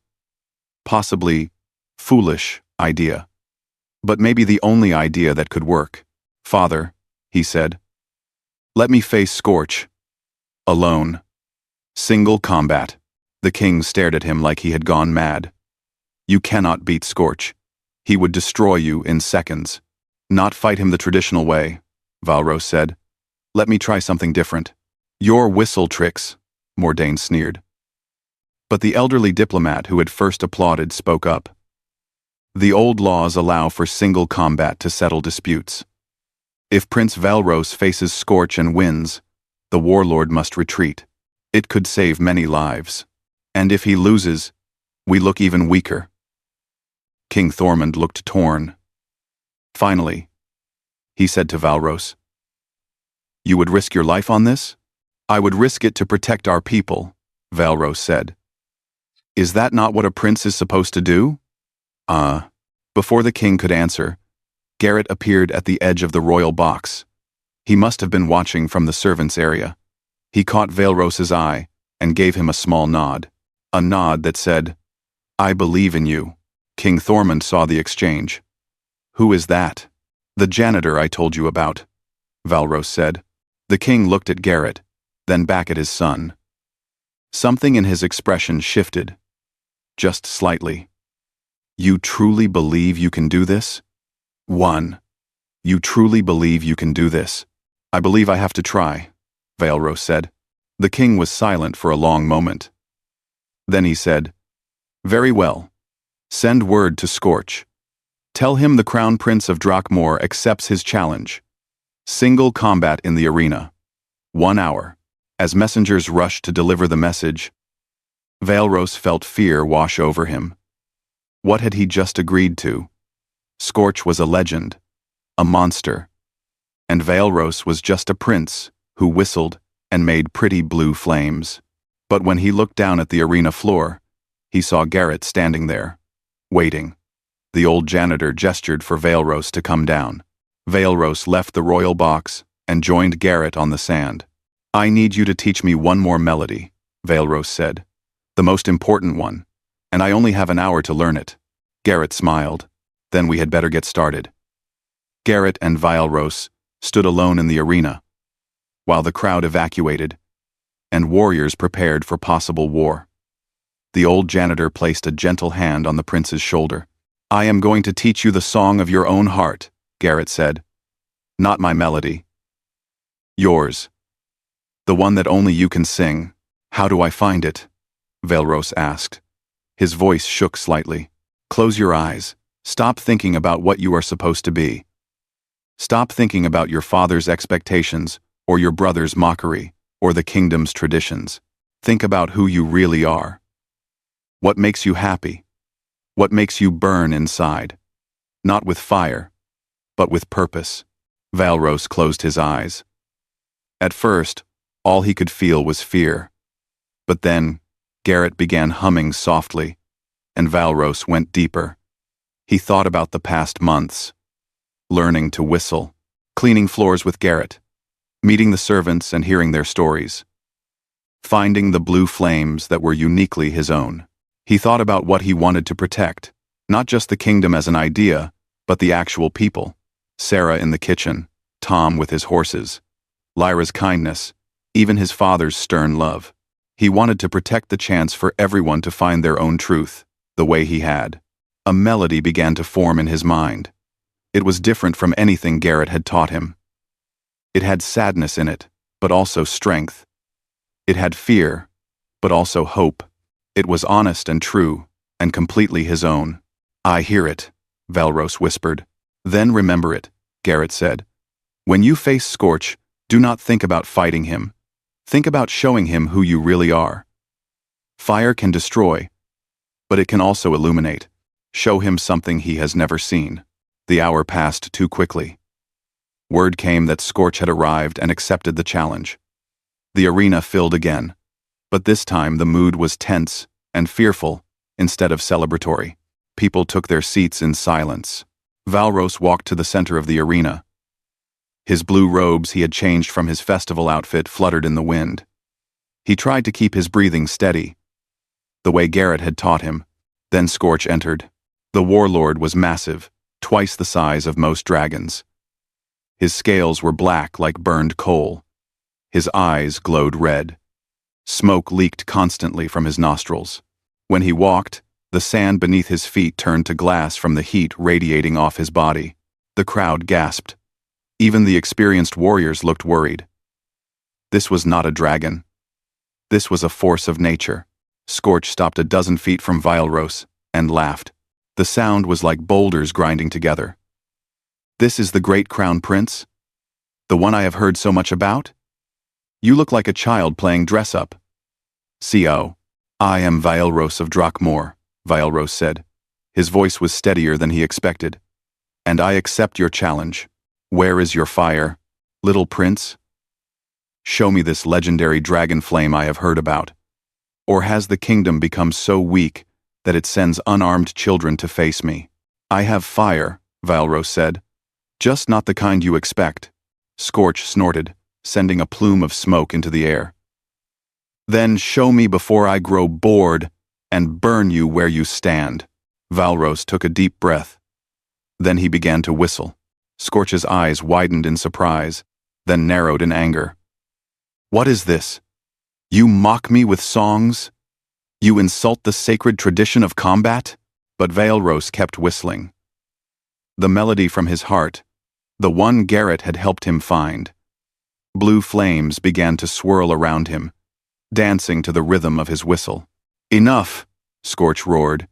possibly foolish idea. But maybe the only idea that could work. "Father," he said, "let me face Scorch. Alone. Single combat." The king stared at him like he had gone mad. "You cannot beat Scorch. He would destroy you in seconds." "Not fight him the traditional way," Valros said. "Let me try something different." "Your whistle tricks," Mordain sneered. But the elderly diplomat who had first applauded spoke up. "The old laws allow for single combat to settle disputes. If Prince Valros faces Scorch and wins, the warlord must retreat. It could save many lives. And if he loses, We look even weaker. King Thormund looked torn. Finally, he said to Valros, "You would risk your life on this?" "I would risk it to protect our people," Valros said. "Is that not what a prince is supposed to do?" Before the king could answer, Garrett appeared at the edge of the royal box. He must have been watching from the servants' area. He caught Valros's eye and gave him a small nod. A nod that said, "I believe in you." King Thormund saw the exchange. "Who is that?" "The janitor I told you about," Valros said. The king looked at Garrett, then back at his son. Something in his expression shifted, just slightly. "You truly believe you can do this?" "One. You truly believe you can do this?" "I believe I have to try," Valros said. The king was silent for a long moment. Then he said, "Very well. Send word to Scorch. Tell him the Crown Prince of Drakmor accepts his challenge. Single combat in the arena. 1 hour." As messengers rushed to deliver the message, Valros felt fear wash over him. What had he just agreed to? Scorch was a legend, a monster, and Valros was just a prince who whistled and made pretty blue flames. But when he looked down at the arena floor, he saw Garrett standing there, waiting. The old janitor gestured for Valros to come down. Valros left the royal box and joined Garrett on the sand. "I need you to teach me one more melody," Valros said. "The most important one, and I only have an hour to learn it." Garrett smiled. "Then we had better get started." Garrett and Valros stood alone in the arena, while the crowd evacuated, and warriors prepared for possible war. The old janitor placed a gentle hand on the prince's shoulder. "I am going to teach you the song of your own heart," Garrett said. "Not my melody. Yours. The one that only you can sing." "How do I find it?" Valros asked. His voice shook slightly. "Close your eyes. Stop thinking about what you are supposed to be. Stop thinking about your father's expectations, or your brother's mockery, or the kingdom's traditions. Think about who you really are. What makes you happy? What makes you burn inside? Not with fire, but with purpose." Valros closed his eyes. At first, all he could feel was fear. But then, Garrett began humming softly, and Valros went deeper. He thought about the past months, learning to whistle, cleaning floors with Garrett, meeting the servants and hearing their stories, finding the blue flames that were uniquely his own. He thought about what he wanted to protect, not just the kingdom as an idea, but the actual people. Sarah in the kitchen, Tom with his horses, Lyra's kindness, even his father's stern love. He wanted to protect the chance for everyone to find their own truth, the way he had. A melody began to form in his mind. It was different from anything Garrett had taught him. It had sadness in it, but also strength. It had fear, but also hope. It was honest and true, and completely his own. "I hear it," Valros whispered. "Then remember it," Garrett said. "When you face Scorch, do not think about fighting him. Think about showing him who you really are. Fire can destroy, but it can also illuminate. Show him something he has never seen." The hour passed too quickly. Word came that Scorch had arrived and accepted the challenge. The arena filled again, but this time the mood was tense and fearful instead of celebratory. People took their seats in silence. Valros walked to the center of the arena. His blue robes he had changed from his festival outfit fluttered in the wind. He tried to keep his breathing steady, the way Garrett had taught him. Then Scorch entered. The warlord was massive, twice the size of most dragons. His scales were black like burned coal. His eyes glowed red. Smoke leaked constantly from his nostrils. When he walked, the sand beneath his feet turned to glass from the heat radiating off his body. The crowd gasped. Even the experienced warriors looked worried. This was not a dragon. This was a force of nature. Scorch stopped a dozen feet from Valros and laughed. The sound was like boulders grinding together. "This is the great crown prince? The one I have heard so much about? You look like a child playing dress-up." "Co. I am Valros of Drakmor," Vialros said. His voice was steadier than he expected. "And I accept your challenge. Where is your fire, little prince? Show me this legendary dragon flame I have heard about. Or has the kingdom become so weak that it sends unarmed children to face me?" "I have fire," Vialros said. "Just not the kind you expect." Scorch snorted, sending a plume of smoke into the air. "Then show me before I grow bored and burn you where you stand." Vialros took a deep breath. Then he began to whistle. Scorch's eyes widened in surprise, then narrowed in anger. "What is this? You mock me with songs? You insult the sacred tradition of combat?" But Vialros kept whistling. The melody from his heart, the one Garrett had helped him find. Blue flames began to swirl around him, dancing to the rhythm of his whistle. "Enough!" Scorch roared.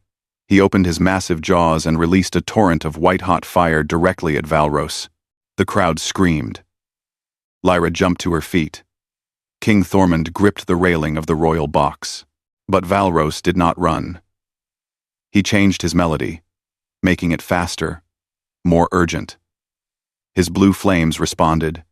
He opened his massive jaws and released a torrent of white-hot fire directly at Vialros. The crowd screamed. Lyra jumped to her feet. King Thormund gripped the railing of the royal box. But Vialros did not run. He changed his melody, making it faster, more urgent. His blue flames responded,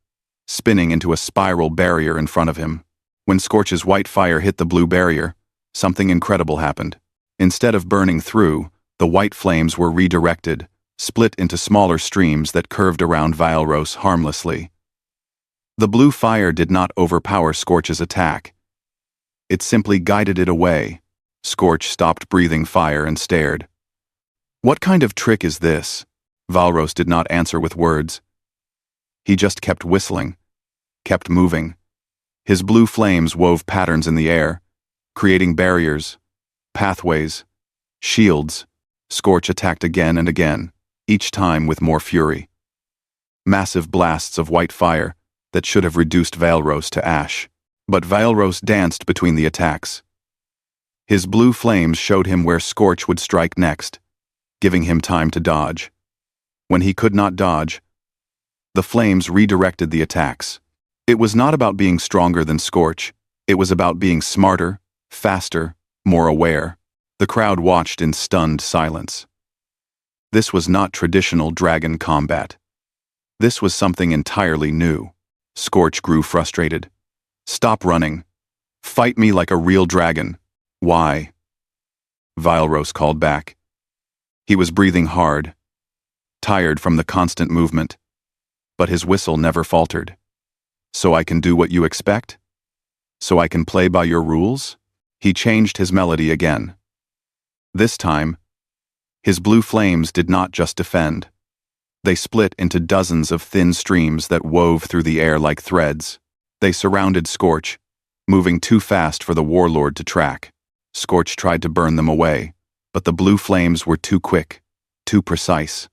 spinning into a spiral barrier in front of him. When Scorch's white fire hit the blue barrier, something incredible happened. Instead of burning through, the white flames were redirected, split into smaller streams that curved around Vialros harmlessly. The blue fire did not overpower Scorch's attack. It simply guided it away. Scorch stopped breathing fire and stared. "What kind of trick is this?" Vialros did not answer with words. He just kept whistling, kept moving. His blue flames wove patterns in the air, creating barriers, pathways, shields. Scorch attacked again and again, each time with more fury. Massive blasts of white fire that should have reduced Vialros to ash. But Vialros danced between the attacks. His blue flames showed him where Scorch would strike next, giving him time to dodge. When he could not dodge, the flames redirected the attacks. It was not about being stronger than Scorch. It was about being smarter, faster, more aware. The crowd watched in stunned silence. This was not traditional dragon combat. This was something entirely new. Scorch grew frustrated. "Stop running. Fight me like a real dragon." "Why?" Vialros called back. He was breathing hard, tired from the constant movement, but his whistle never faltered. "So I can do what you expect? So I can play by your rules?" He changed his melody again. This time, his blue flames did not just defend. They split into dozens of thin streams that wove through the air like threads. They surrounded Scorch, moving too fast for the warlord to track. Scorch tried to burn them away, but the blue flames were too quick, too precise.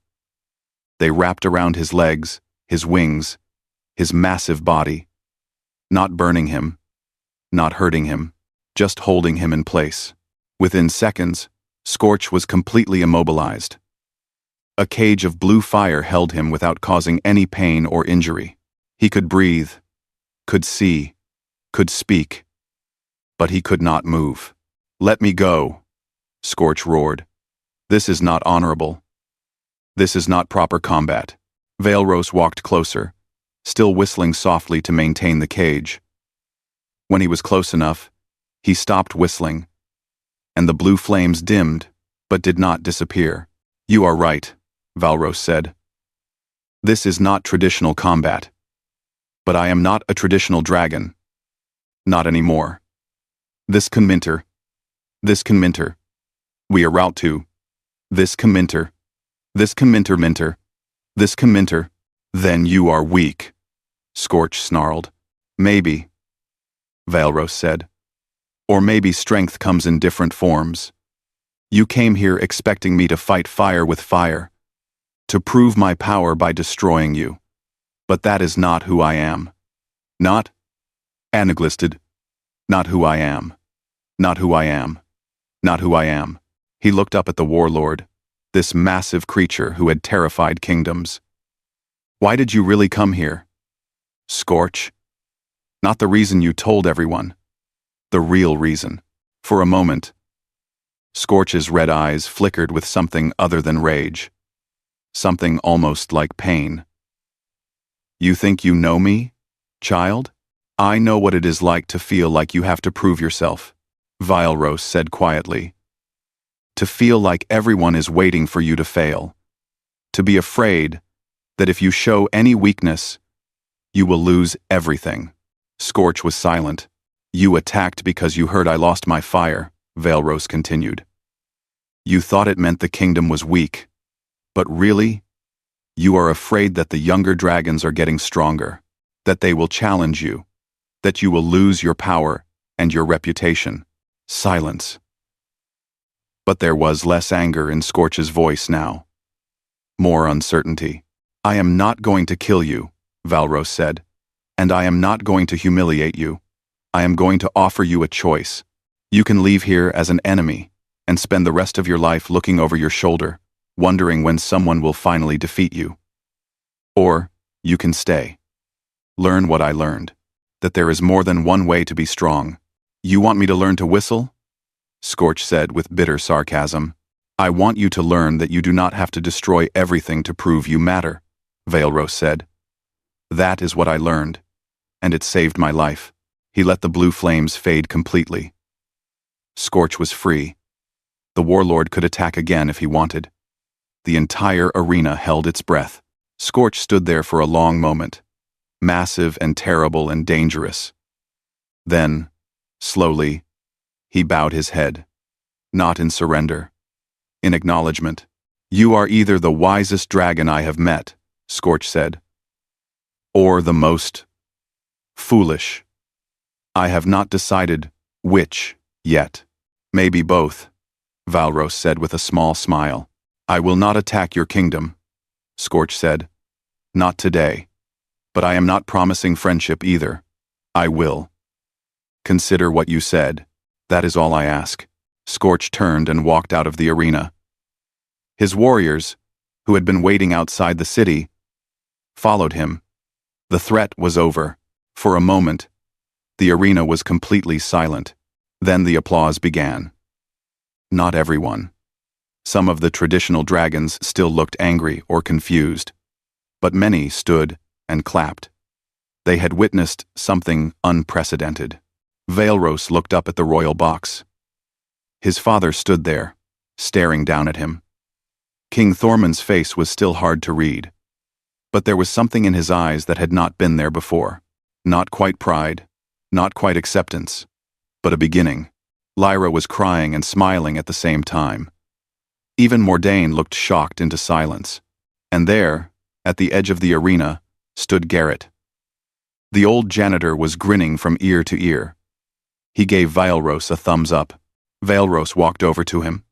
They wrapped around his legs, his wings, his massive body, not burning him, not hurting him, just holding him in place. Within seconds, Scorch was completely immobilized. A cage of blue fire held him without causing any pain or injury. He could breathe, could see, could speak, but he could not move. "Let me go," Scorch roared. "This is not honorable. This is not proper combat." Vialros walked closer, still whistling softly to maintain the cage. When he was close enough, he stopped whistling, and the blue flames dimmed, but did not disappear. "You are right," Vialros said. "This is not traditional combat. But I am not a traditional dragon. Not anymore. This can minter. This can minter. We are route to. This can minter. This can minter. This can minter." "Then you are weak," Scorch snarled. "Maybe," Vialros said. "Or maybe strength comes in different forms. You came here expecting me to fight fire with fire, to prove my power by destroying you. But that is not who I am. Not," Anaglisted, "not who I am. Not who I am. Not who I am." He looked up at the warlord, this massive creature who had terrified kingdoms. "Why did you really come here? Scorch? Not the reason you told everyone. The real reason." For a moment, Scorch's red eyes flickered with something other than rage. Something almost like pain. You think you know me, child? I know what it is like to feel like you have to prove yourself, Vileros said quietly. To feel like everyone is waiting for you to fail. To be afraid that if you show any weakness, you will lose everything. Scorch was silent. You attacked because you heard I lost my fire, Vileros continued. You thought it meant the kingdom was weak. But really, you are afraid that the younger dragons are getting stronger, that they will challenge you, that you will lose your power and your reputation. Silence. But there was less anger in Scorch's voice now. More uncertainty. I am not going to kill you, Vileros said, and I am not going to humiliate you. I am going to offer you a choice. You can leave here as an enemy and spend the rest of your life looking over your shoulder, wondering when someone will finally defeat you. Or you can stay. Learn what I learned, that there is more than one way to be strong. You want me to learn to whistle? Scorch said with bitter sarcasm. I want you to learn that you do not have to destroy everything to prove you matter, Vileros said. That is what I learned, and it saved my life. He let the blue flames fade completely. Scorch was free. The warlord could attack again if he wanted. The entire arena held its breath. Scorch stood there for a long moment, massive and terrible and dangerous. Then, slowly, he bowed his head, not in surrender, in acknowledgement. You are either the wisest dragon I have met, Scorch said, or the most foolish. I have not decided which yet. Maybe both, Vileros said with a small smile. I will not attack your kingdom, Scorch said. Not today. But I am not promising friendship either. I will. Consider what you said. That is all I ask. Scorch turned and walked out of the arena. His warriors, who had been waiting outside the city, followed him. The threat was over. For a moment, the arena was completely silent. Then the applause began. Not everyone. Some of the traditional dragons still looked angry or confused, but many stood and clapped. They had witnessed something unprecedented. Vileros looked up at the royal box. His father stood there, staring down at him. King Thormund's face was still hard to read, but there was something in his eyes that had not been there before. Not quite pride, not quite acceptance, but a beginning. Lyra was crying and smiling at the same time. Even Mordain looked shocked into silence. And there, at the edge of the arena, stood Garrett. The old janitor was grinning from ear to ear. He gave Vileros a thumbs up. Vileros walked over to him.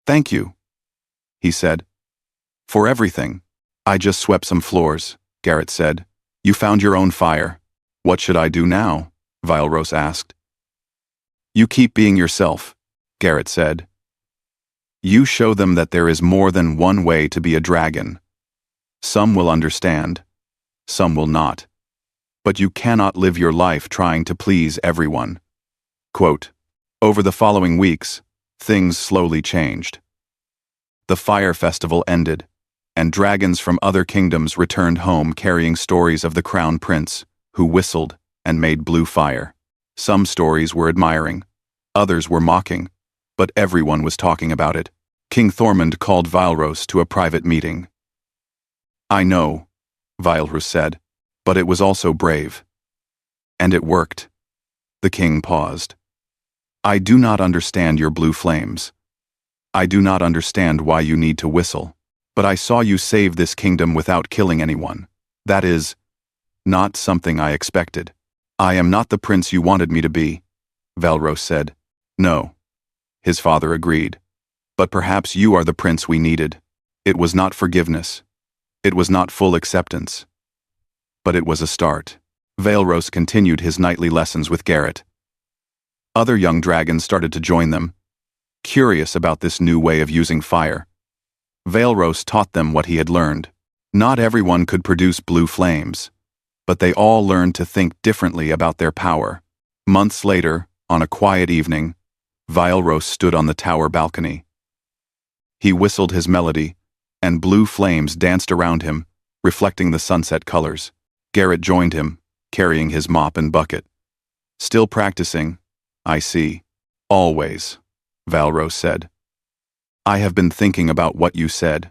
Thank you, he said. For everything. I just swept some floors, Garrett said. You found your own fire. What should I do now? Vileros asked. You keep being yourself, Garrett said. You show them that there is more than one way to be a dragon. Some will understand, some will not. But you cannot live your life trying to please everyone. Quote, over the following weeks, things slowly changed. The fire festival ended, and dragons from other kingdoms returned home carrying stories of the crown prince, who whistled and made blue fire. Some stories were admiring, others were mocking, but everyone was talking about it. King Thormund called Vileros to a private meeting. I know, Vileros said, but it was also brave. And it worked. The king paused. I do not understand your blue flames. I do not understand why you need to whistle, but I saw you save this kingdom without killing anyone. That is not something I expected. I am not the prince you wanted me to be, Vileros said. No, his father agreed. But perhaps you are the prince we needed. It was not forgiveness. It was not full acceptance. But it was a start. Vileros continued his nightly lessons with Garrett. Other young dragons started to join them, curious about this new way of using fire. Vileros taught them what he had learned. Not everyone could produce blue flames, but they all learned to think differently about their power. Months later, on a quiet evening, Vileros stood on the tower balcony. He whistled his melody, and blue flames danced around him, reflecting the sunset colors. Garrett joined him, carrying his mop and bucket. Still practicing, I see. Always, Vileros said. I have been thinking about what you said.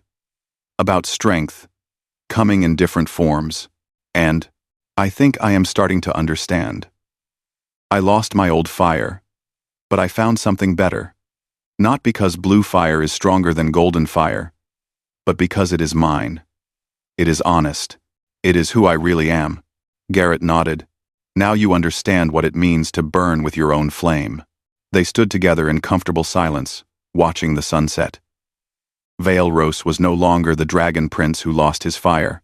About strength, coming in different forms, and I think I am starting to understand. I lost my old fire, but I found something better. Not because blue fire is stronger than golden fire, but because it is mine. It is honest. It is who I really am. Garrett nodded. Now you understand what it means to burn with your own flame. They stood together in comfortable silence, watching the sunset. Vileros was no longer the dragon prince who lost his fire.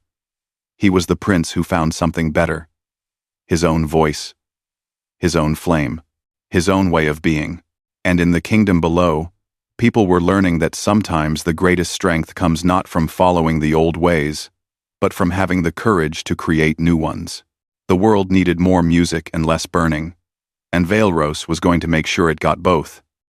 He was the prince who found something better. His own voice, his own flame, his own way of being. And in the kingdom below, people were learning that sometimes the greatest strength comes not from following the old ways, but from having the courage to create new ones. The world needed more music and less burning, and Vileros was going to make sure it got both.